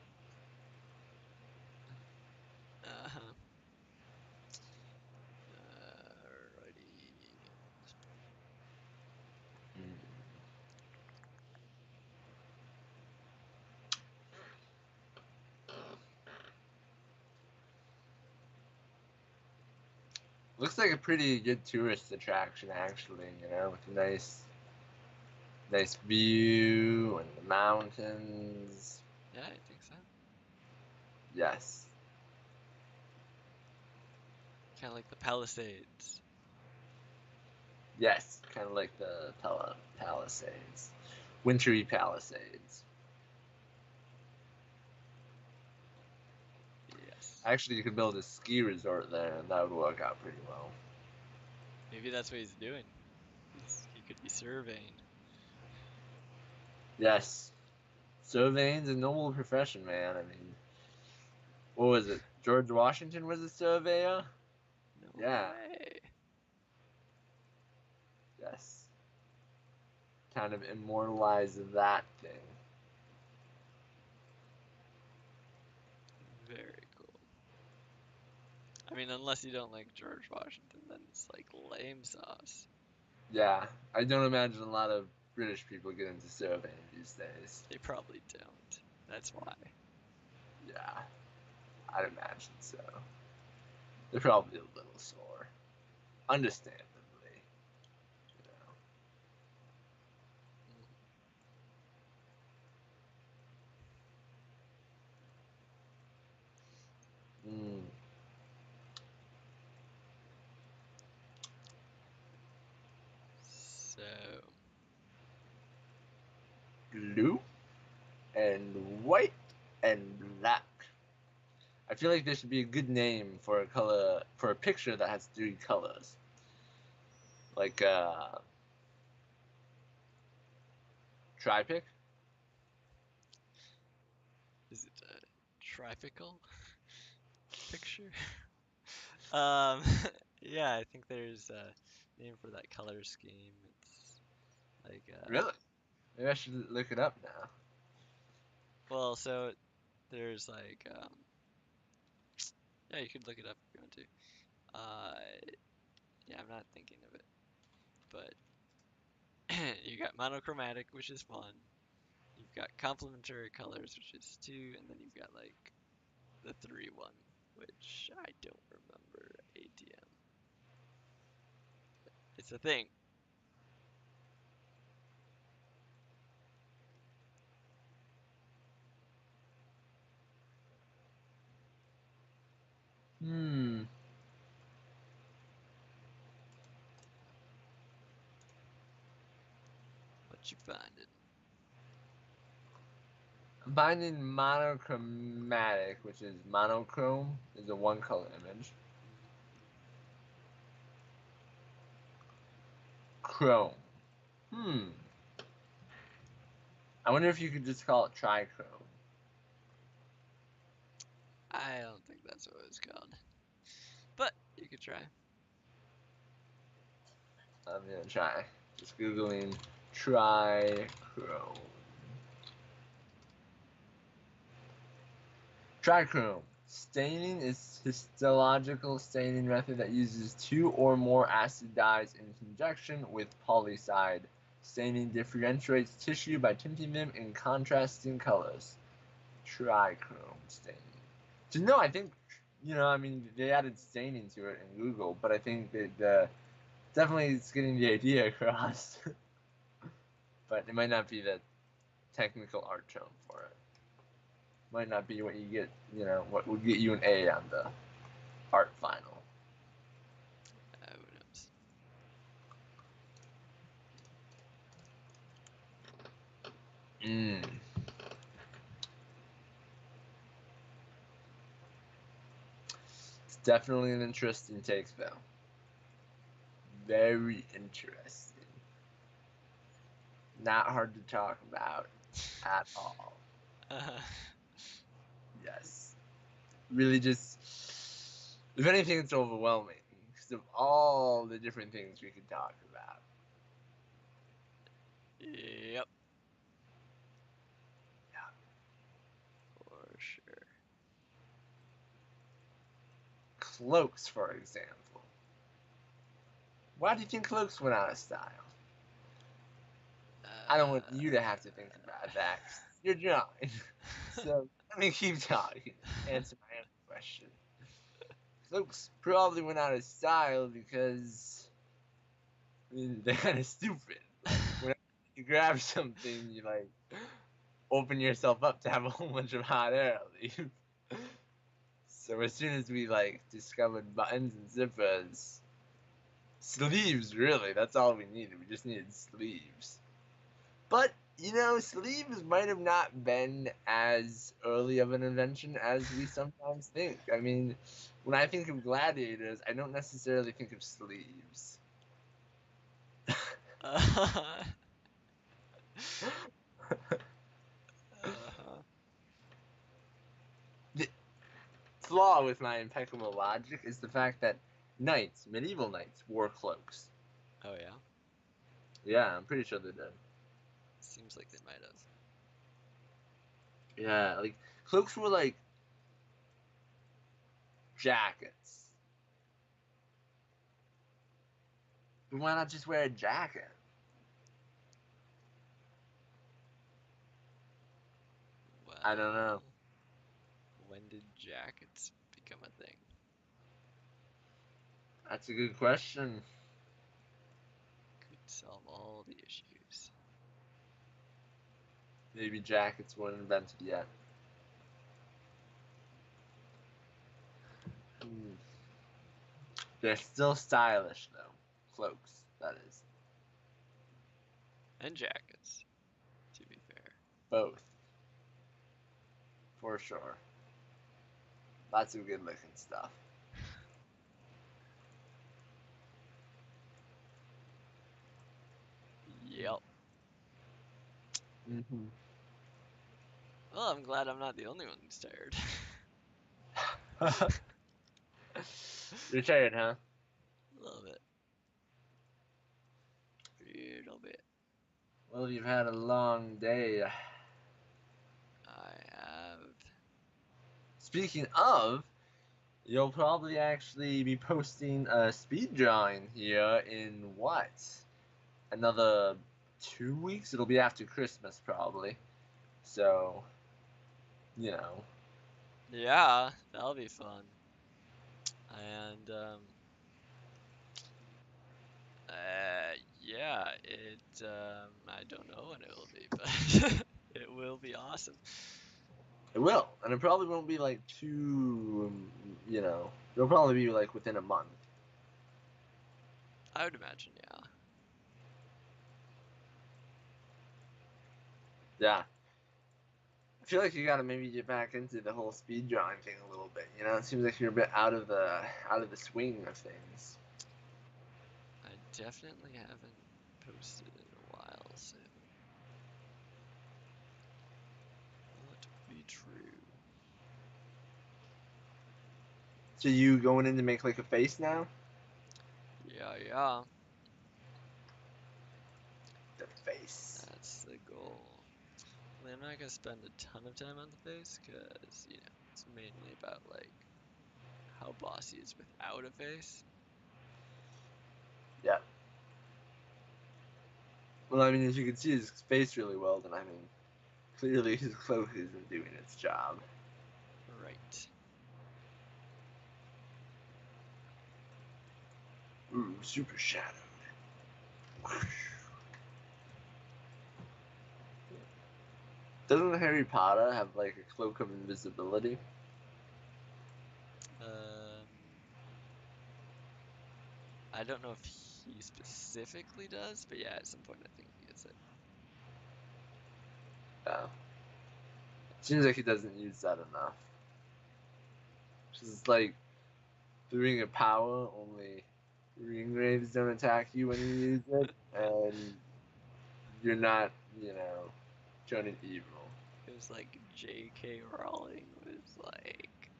Uh-huh. Alrighty. Mm. Looks like a pretty good tourist attraction, actually. You know, with a nice view and the mountains. Yeah, I think so. Yes, Kind of like the Palisades. yes, kind of like the Palisades, wintry Palisades. Yes. Actually, you could build a ski resort there, and that would work out pretty well. Maybe that's what he's doing. He could be surveying. Yes, surveying's a noble profession, man. I mean, what was it? George Washington was a surveyor. No Yeah. way. Yes. Kind of immortalize that thing. Very cool. I mean, unless you don't like George Washington, then it's like lame sauce. Yeah, I don't imagine a lot of British people get into surveying these days. They probably don't. That's why. Yeah, I'd imagine so. They're probably a little sore, understandably. You Mhm. know. Mm. So, Blue and white and black. I feel like there should be a good name for a color for a picture that has three colors, like tripic. is it a trifical picture? Um, yeah, I think there's a name for that color scheme. It's like, Really? Maybe I should look it up now. well, so there's like, yeah, you could look it up if you want to. Yeah, I'm not thinking of it, but you got monochromatic, which is one. You've got complementary colors, which is two, and then you've got like the three one, which I don't remember ATM. It's a thing. Hmm. you finding? I'm finding monochromatic, which is monochrome, is a one color image. Chrome. I wonder if you could just call it trichrome. I don't think that's what it's called. But you could try. I'm gonna try. Just Googling trichrome. Trichrome. Staining is histological staining method that uses two or more acid dyes in conjunction with polyside. Staining differentiates tissue by tinting them in contrasting colors. Trichrome staining. So no, I think I mean they added staining to it in Google, but I think that definitely it's getting the idea across. But it might not be the technical art term for it. Might not be what you get, what would get you an A on the art final. Who knows? It's definitely an interesting take, though. Very interesting. Not hard to talk about at all. Yes. Really just, if anything, it's overwhelming because of all the different things we could talk about. Yep. Yeah. For sure. Cloaks, for example. Why do you think cloaks went out of style? I don't want you to have to think about that. You're drawing. So let me keep talking. Answer my own question. Cloaks probably went out of style because they're kind of stupid. Like, when you grab something, you open yourself up to have a whole bunch of hot air leave. So as soon as we discovered buttons and zippers, sleeves really, that's all we needed. We just needed sleeves. But sleeves might have not been as early of an invention as we sometimes think. I mean, when I think of gladiators, I don't necessarily think of sleeves. Uh-huh. The flaw with my impeccable logic is the fact that knights, medieval knights, wore cloaks. Oh yeah. Yeah, I'm pretty sure they did. Seems like they might have. Yeah, cloaks were like jackets. Why not just wear a jacket? I don't know. Well, when did jackets become a thing? That's a good question. Could solve all the issues. Maybe jackets weren't invented yet. They're still stylish, though. Cloaks, that is. And jackets, to be fair. Both. For sure. Lots of good looking stuff. Yep. Mm-hmm. Well, I'm glad I'm not the only one who's tired. You're tired, huh? A little bit. Little bit. Well, you've had a long day. I have. Speaking of, you'll probably actually be posting a speed drawing here in what? Another 2 weeks? It'll be after Christmas, probably. So, Yeah, that'll be fun. And yeah, I don't know when it will be, but it will be awesome. it will. And it probably won't be it'll probably be within a month. I would imagine, yeah. Yeah. I feel like you gotta maybe get back into the whole speed drawing thing a little bit. You know, it seems like you're a bit out of the swing of things. I definitely haven't posted in a while, so not be true. So you going in to make like a face now? Yeah, yeah, The face. that's the goal. I mean, I'm not gonna spend a ton of time on the face, cause it's mainly about like how bossy is without a face. Yeah. Well, I mean, as you can see his face really well, then I mean, clearly his cloak isn't doing its job. Right. Ooh, super shadowed. Doesn't Harry Potter have like a cloak of invisibility? Um, I don't know if he specifically does, but yeah, at some point I think he gets it. Yeah. Seems like he doesn't use that enough. Just like the ring of power, only ring graves don't attack you when you use it, and you're not, you know, turning evil. It was like J.K. Rowling was like,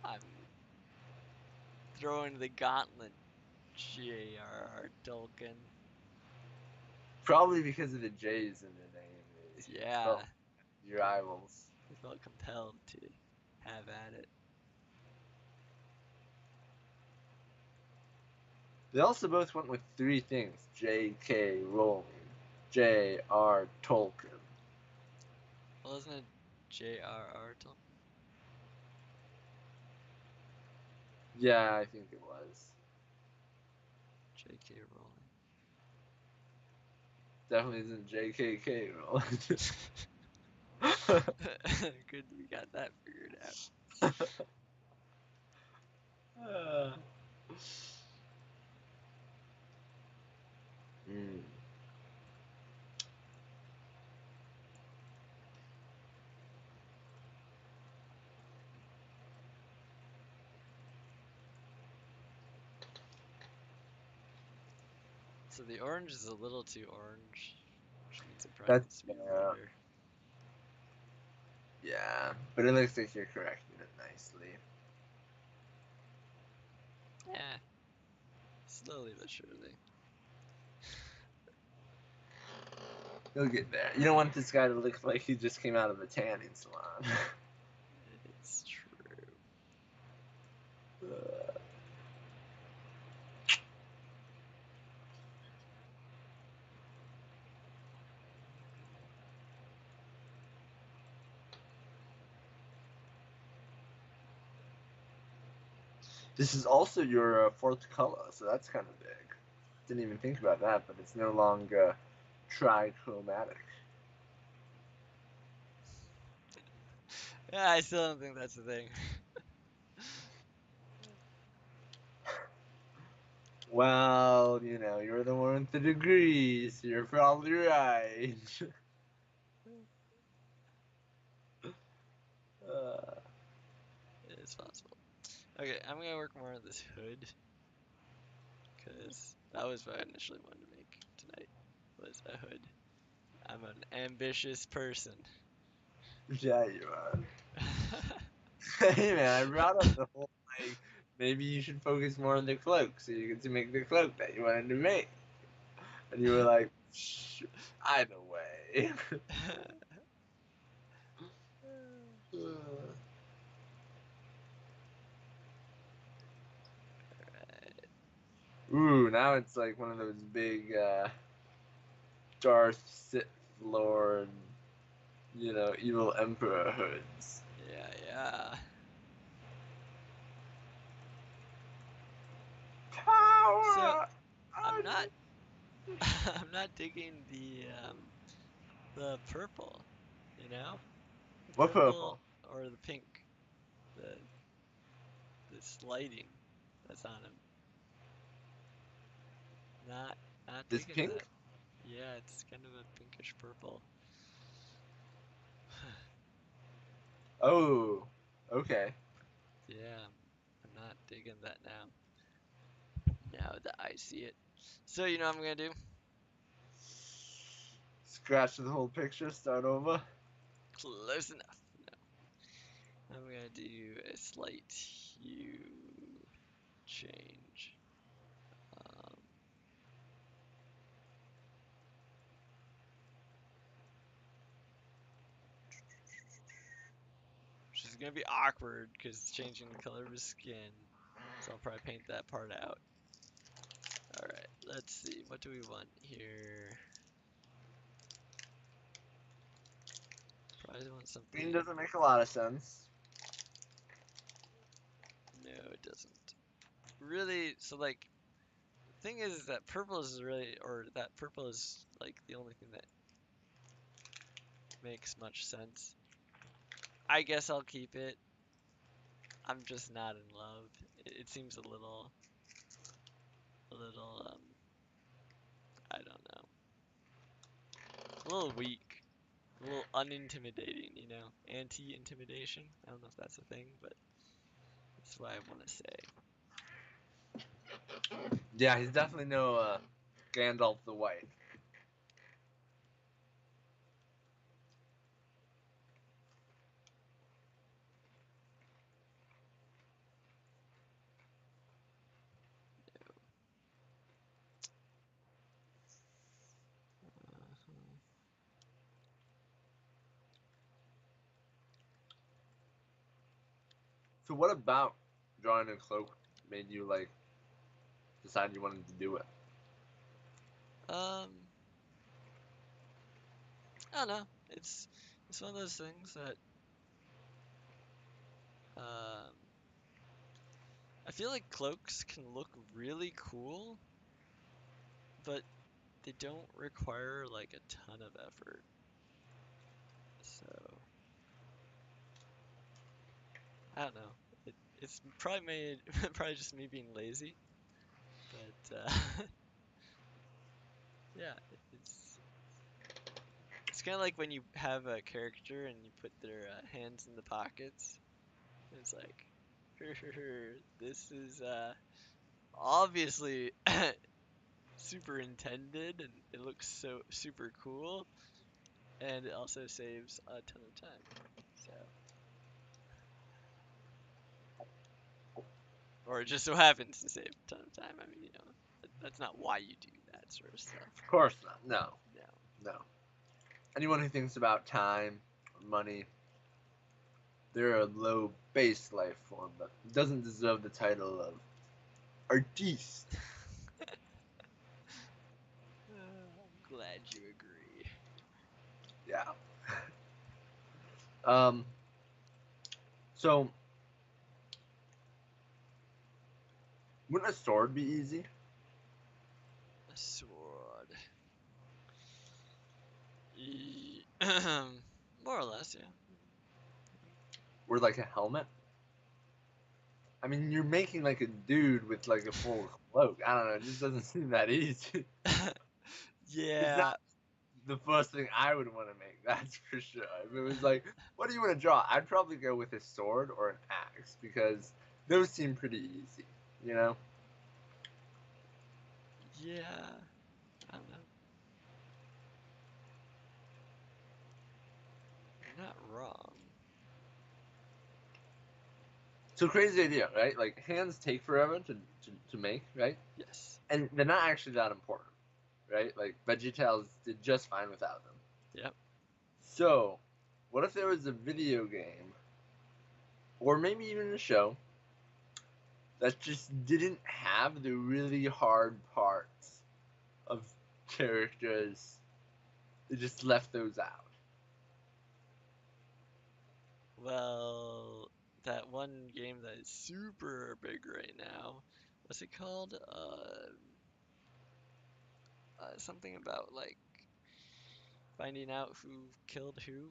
I'm throwing the gauntlet, J.R.R. Tolkien. Probably because of the J's in the name. They Yeah, felt rivals. he felt compelled to have at it. They also both went with three things: J.K. Rowling, J.R. Tolkien. Well, isn't it J.R.R. Tolkien? Yeah, I think it was. J.K. Rowling. Definitely isn't J.K.K. Rowling. Good, we got that figured out. Uh, mm. So the orange is a little too orange, which means it probably That's needs to be redder. yeah, but it looks like you're correcting it nicely. Yeah, slowly but surely. You'll get there. You don't want this guy to look like he just came out of a tanning salon. It's true. This is also your fourth color, so that's kind of big. Didn't even think about that, but it's no longer trichromatic. Yeah, I still don't think that's the thing. Well, you know, you're the one with the degrees. So you're probably right. uh, It's possible. Okay, I'm gonna work more on this hood, because that was what I initially wanted to make tonight, was a hood. I'm an ambitious person. yeah, you are. Hey man, I brought up the whole like maybe you should focus more on the cloak so you get to make the cloak that you wanted to make, and you were like, Shh, either way. Ooh, now it's like one of those big Darth Sith Lord, you know, evil Emperor hoods. Yeah, yeah. So Power. I'm not I'm not digging the purple, you know? The What purple purple? or the pink, the this lighting that's on him. Not not This digging pink? that. Yeah, it's kind of a pinkish purple. Oh, okay. Yeah, I'm not digging that now. Now that I see it. So you know what I'm gonna do? Scratch the whole picture, start over. Close enough. I'm gonna do a slight hue change. Um, which is gonna be awkward because it's changing the color of his skin. So I'll probably paint that part out. Alright, let's see. What do we want here? Probably want Green something. doesn't make a lot of sense. No, it doesn't. Really, so like, the thing is that purple is really, or that purple is like the only thing that makes much sense. I guess I'll keep it. I'm just not in love. It seems a little, I don't know, a little weak, a little unintimidating, you know, anti-intimidation. I don't know if that's a thing, but that's what I want to say. Yeah, he's definitely no Gandalf the White. Uh-huh. So what about drawing a cloak made you like decide you wanted to do it? Um, I don't know. It's one of those things that um, I feel like cloaks can look really cool, but they don't require like a ton of effort. So I don't know. It's probably made probably just me being lazy, but yeah, it's kind of like when you have a character and you put their hands in the pockets. It's like, this is obviously super intended and it looks so super cool, and it also saves a ton of time. So, or it just so happens to save a ton of time. I mean, you know, that's not why you do that sort of stuff. Of course not. No, No. no. Anyone who thinks about time, money, they're a low base life form, but doesn't deserve the title of artiste. I'm glad you agree. Yeah. Um. So, wouldn't a sword be easy? A sword. More or less, yeah. Or like a helmet? I mean, you're making like a dude with like a full cloak. I don't know. It just doesn't seem that easy. It's not Yeah. the first thing I would want to make. That's for sure. If it was like, what do you want to draw? I'd probably go with a sword or an axe because those seem pretty easy. You know. Yeah. I don't know. You're not wrong. So crazy idea, right? Like hands take forever to make, right? Yes. And they're not actually that important, right? Like VeggieTales did just fine without them. Yep. So, what if there was a video game, or maybe even a show, that just didn't have the really hard parts of characters? They just left those out. Well, that one game that is super big right now. What's it called? Something about like finding out who killed who.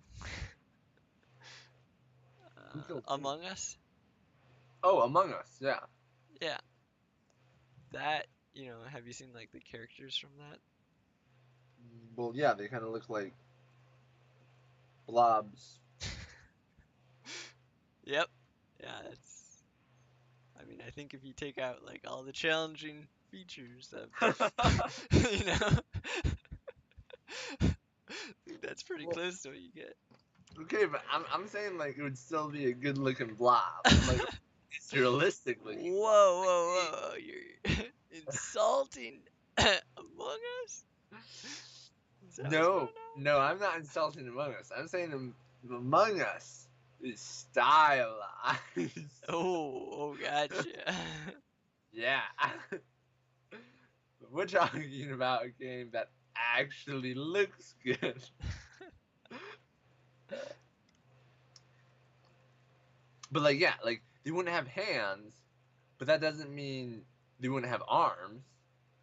Who killed who? Among Us. Oh, Among Us, yeah. Yeah. That, have you seen like the characters from that? Well, yeah, they kind of look like blobs. Yep. Yeah, it's. I mean, I think if you take out like all the challenging features of, you know, I think that's pretty Well, close to what you get. okay, but I'm saying like it would still be a good looking blob. Like it's realistic looking blob. Whoa, whoa, whoa! You're insulting Among Us. Is that what's going No, no, I'm not insulting Among Us. I'm saying Among Us is stylized. on? Oh, gotcha. Yeah. We're talking about a game that actually looks good. But like yeah, like they wouldn't have hands, but that doesn't mean they wouldn't have arms,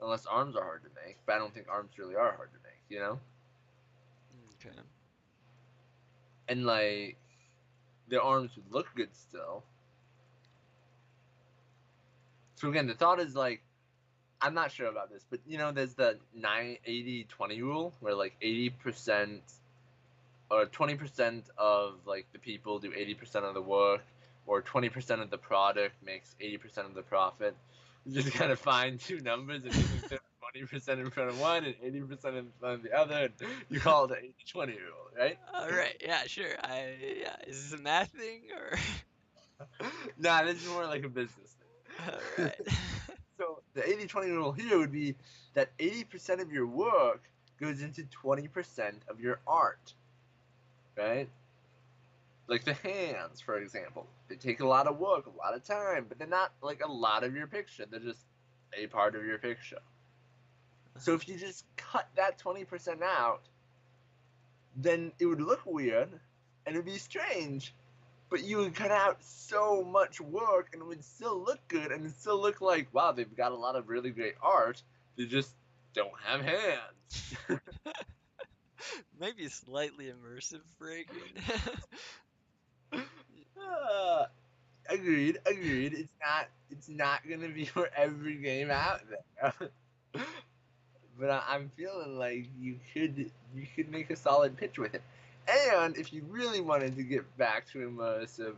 unless arms are hard to make. But I don't think arms really are hard to make, you know? Okay. And like their arms would look good still. So again, the thought is like I'm not sure about this, but you know, there's the 80-20 rule where like 80% or 20% of like the people do 80% of the work, or 20% of the product makes 80% of the profit. You just gotta find two numbers and you can put 20% in front of one and 80% in front of the other, and you call it the 80-20 rule, right? All right. Yeah, sure. Yeah. Is this a math thing or? Nah, this is more like a business All thing. right. So the 80-20 rule here would be that 80% of your work goes into 20% of your art, right? Like the hands, for example. They take a lot of work, a lot of time, but they're not like a lot of your picture. They're just a part of your picture. So if you just cut that 20% out, then it would look weird and it would be strange. But you would cut out so much work and it would still look good and it still look like, wow, they've got a lot of really great art. They just don't have hands. Maybe slightly immersive breaking. uh, agreed. It's not gonna be for every game out there. But I'm feeling like you could make a solid pitch with it. And if you really wanted to get back to immersive,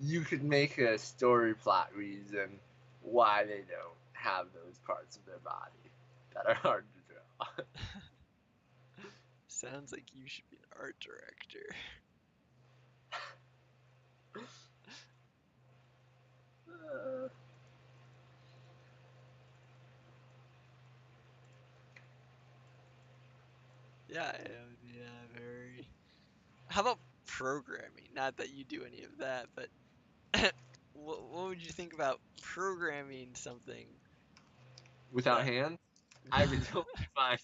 you could make a story plot reason why they don't have those parts of their body that are hard to draw. Sounds like you should be an art director. Yeah, very. How about programming? Not that you do any of that, but what would you think about programming something Without that hands, I'd be totally fine.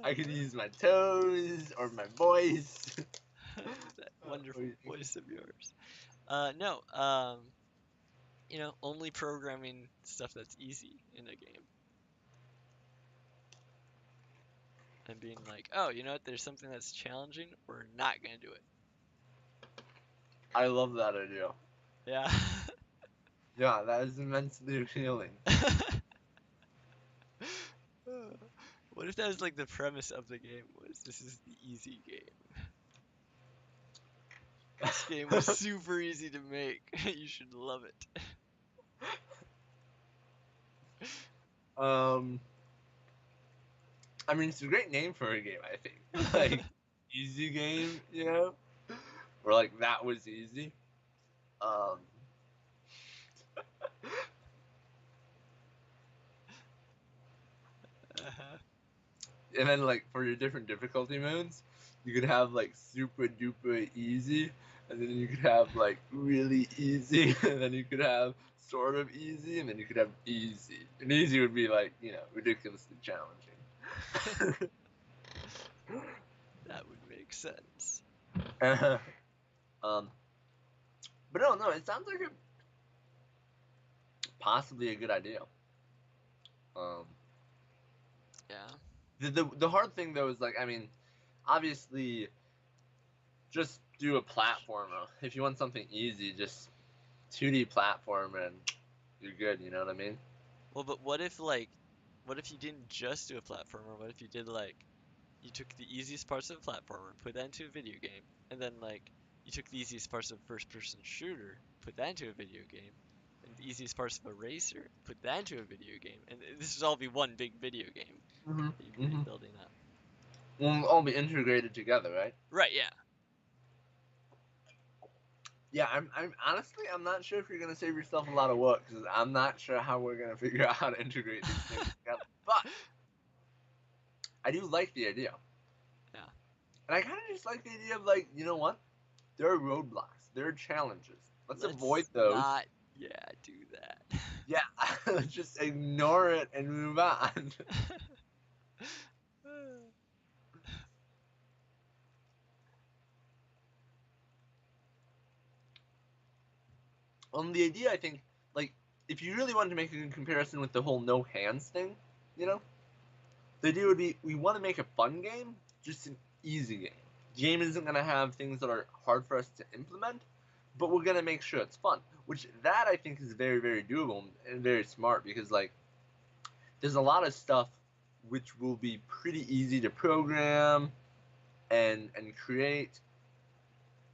I could use my toes or my voice. that What do wonderful you think? voice of yours? No, only programming stuff that's easy in a game. And being like, oh, you know what? There's something that's challenging. We're not gonna do it. I love that idea. Yeah. Yeah, that is immensely appealing. What if that was like the premise of the game was this is the easy game. This game was super easy to make. You should love it. um, I mean, it's a great name for a game, I think. Like, easy game, you know? Or like, that was easy. Um, Uh-huh. and then, like, for your different difficulty modes, you could have, like, super duper easy, and then you could have, like, really easy, and then you could have sort of easy, and then you could have easy. And easy would be, like, ridiculously challenging. That would make sense. um, but no, it sounds like a possibly a good idea. Um, Yeah. the hard thing though is like, I mean, obviously, just do a platformer. If you want something easy, just 2D platform and you're good. You know what I mean? Well, but what if you didn't just do a platformer? What if you did like, you took the easiest parts of a platformer, put that into a video game, and then like you took the easiest parts of a first-person shooter, put that into a video game, and the easiest parts of a racer, put that into a video game, and this would all be one big video game Mm-hmm. that you'd be Mm-hmm. building up. We'll all be integrated together, right? Right, yeah. Yeah, I'm honestly, I'm not sure if you're gonna save yourself a lot of work because I'm not sure how we're gonna figure out how to integrate these things together. But I do like the idea, Yeah. and I kind of just like the idea of like, you know what? There are roadblocks, there are challenges. Let's avoid Let's those. not, yeah, do that. Yeah, let's just ignore it and move on. The idea, I think, like, if you really wanted to make a good comparison with the whole no hands thing, you know, the idea would be we want to make a fun game, just an easy game. The game isn't going to have things that are hard for us to implement, but we're going to make sure it's fun. Which that I think is very, very doable and very smart because, like, there's a lot of stuff which will be pretty easy to program and create,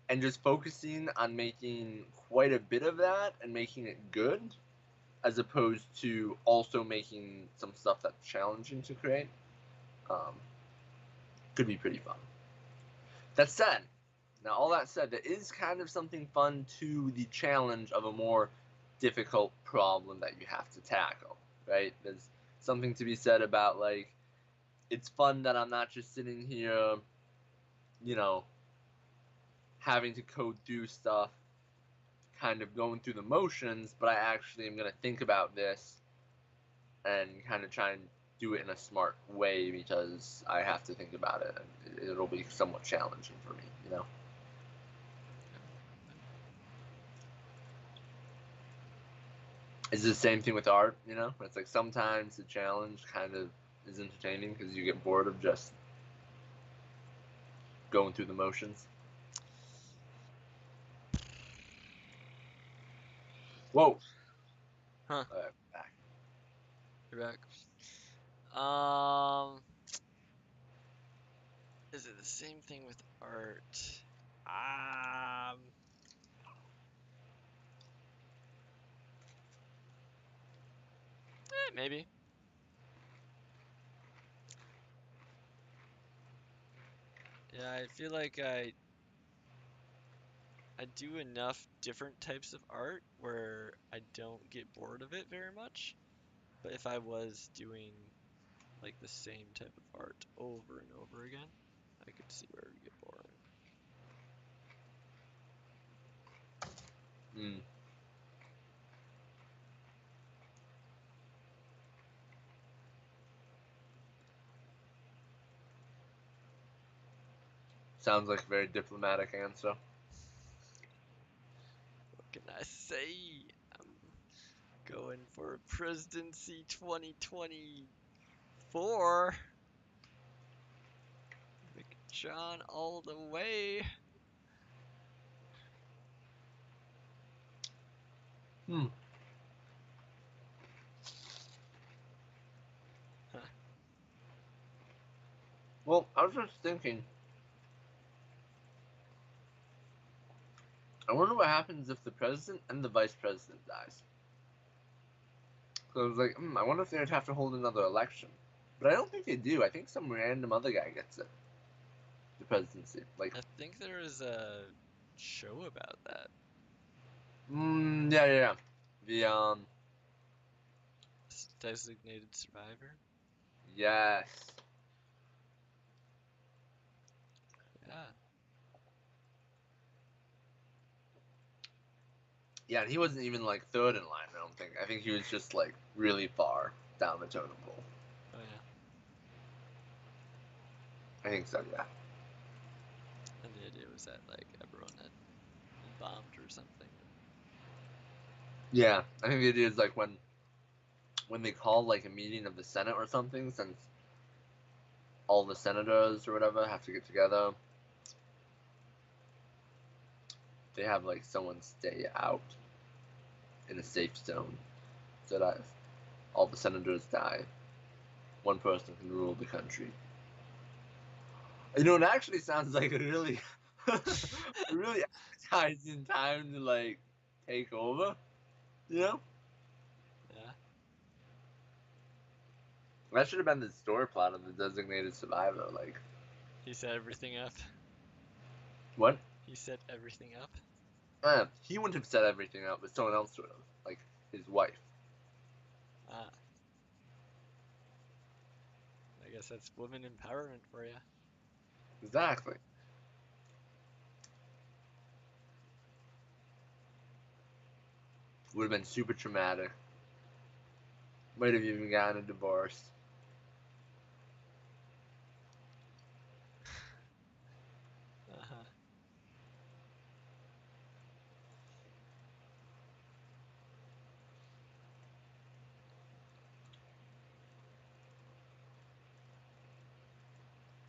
and just focusing on making quite a bit of that and making it good as opposed to also making some stuff that's challenging to create um, could be pretty fun. That said, now all that said, there is kind of something fun to the challenge of a more difficult problem that you have to tackle, right? There's something to be said about, like, it's fun that I'm not just sitting here, you know, having to code through stuff, kind of going through the motions, but I actually am going to think about this and kind of try and do it in a smart way because I have to think about it and it'll be somewhat challenging for me, you know? It's the same thing with art, you know? It's like sometimes the challenge kind of is entertaining because you get bored of just going through the motions. Whoa! Huh, Back. you're back. Um, is it the same thing with art? Um, maybe. Yeah, I feel like I do enough different types of art where I don't get bored of it very much. But if I was doing like the same type of art over and over again, I could see where it would get boring. Mm. Sounds like a very diplomatic answer. What can I say? I'm going for presidency 2024. McJohn all the way. Hmm. Well, I was just thinking, I wonder what happens if the president and the vice president dies. So I was like, I wonder if they'd have to hold another election. But I don't think they do. I think some random other guy gets it, the presidency. Like, I think there is a show about that. yeah, yeah, yeah. The Designated survivor. yes, Yeah. yeah, and he wasn't even like third in line. I don't think. I think he was just like really far down the totem pole. Oh yeah. I think so. Yeah. And the idea was that like everyone had been bombed or something. Yeah, I think the idea is like when they call like a meeting of the Senate or something, since all the senators or whatever have to get together, they have like someone stay out in a safe zone so that if all the senators die, one person can rule the country. You know, it actually sounds like a really, really advertising time to like take over, you know? Yeah. That should have been the story plot of the designated survivor. Like, He set everything up. what? He set everything up. He wouldn't have set everything up, but someone else would have, like his wife. Ah, I guess that's women empowerment for you. Exactly. Would have been super traumatic. Might have even gotten a divorce. Uh-huh.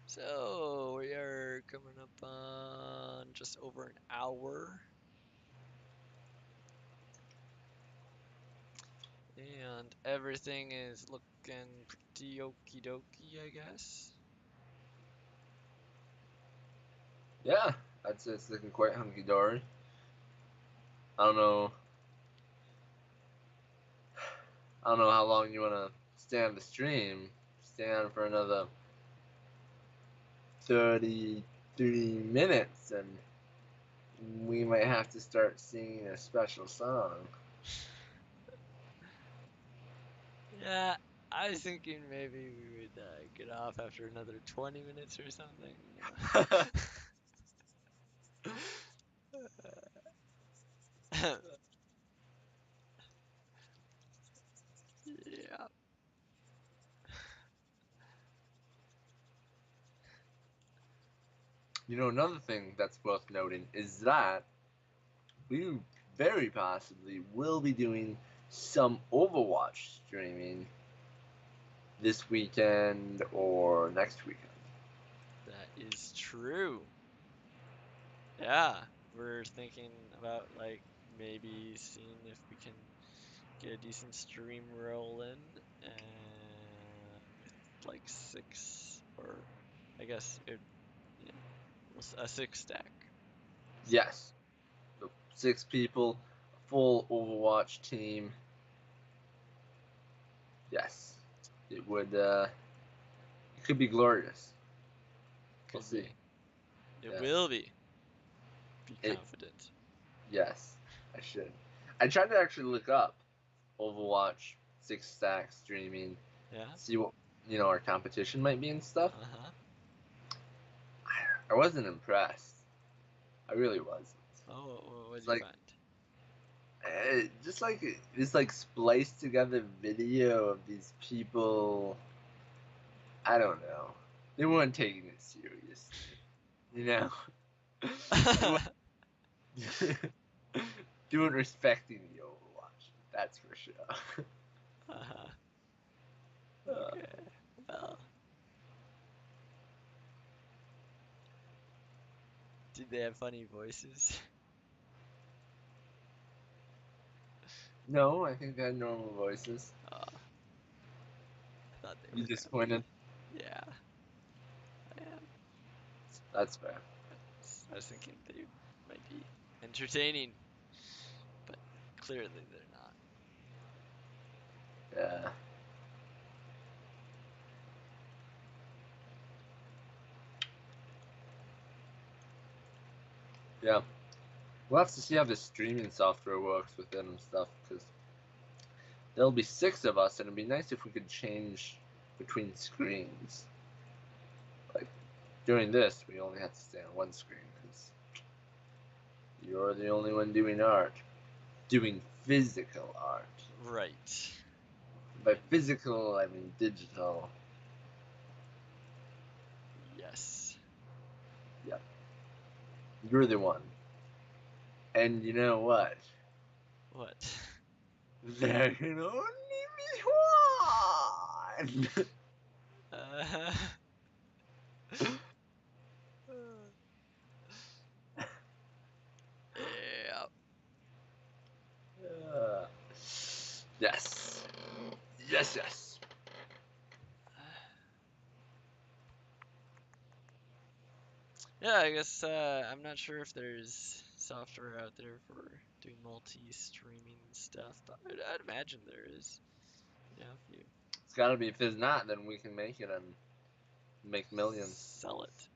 So we are coming up on just over an hour. And everything is looking pretty okie dokie, I guess. Yeah, I'd say it's looking quite hunky dory. I don't know. I don't know how long you want to stay on the stream. Stay on for another 33 minutes, and we might have to start singing a special song. Yeah, I was thinking maybe we would get off after another 20 minutes or something. Yeah. You know, another thing that's worth noting is that we very possibly will be doing some Overwatch streaming this weekend or next weekend. That is true. Yeah, we're thinking about like maybe seeing if we can get a decent stream rolling with like six or I guess it yeah a six stack. So Yes, so 6 people, full Overwatch team. Yes, it would. It could be glorious. We'll could see. be. It Yeah. will be. Be It. confident. Yes, I should. I tried to actually look up Overwatch 6 stack streaming, Yeah. see what our competition might be and stuff. Uh-huh. I wasn't impressed. I really wasn't. Oh, what It's did you like find? just like this like spliced together video of these people. I don't know. They weren't taking it seriously. You know, they weren't doing respecting the Overwatch. That's for sure. Uh-huh. Uh, Okay. Well, did they have funny voices? no, I think they had normal voices. Oh, I thought they You were gonna be. disappointed? Yeah, I am. That's fair. I was thinking they might be entertaining, but clearly they're not. Yeah. Yeah. We'll have to see how the streaming software works with it and stuff, because there'll be 6 of us, and it'd be nice if we could change between screens. Like, during this, we only have to stay on one screen, because you're the only one doing art. Doing physical art. Right. By physical, I mean digital. Yes. Yep. You're the one. And you know what? What? There can only be one! Uh, yeah. Uh, yes. Yes, yes. Yeah, I guess I'm not sure if there's software out there for doing multi-streaming stuff, but I'd imagine there is. You know, if you It's gotta be. If there's not, then we can make it and make millions. sell it.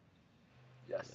Yes.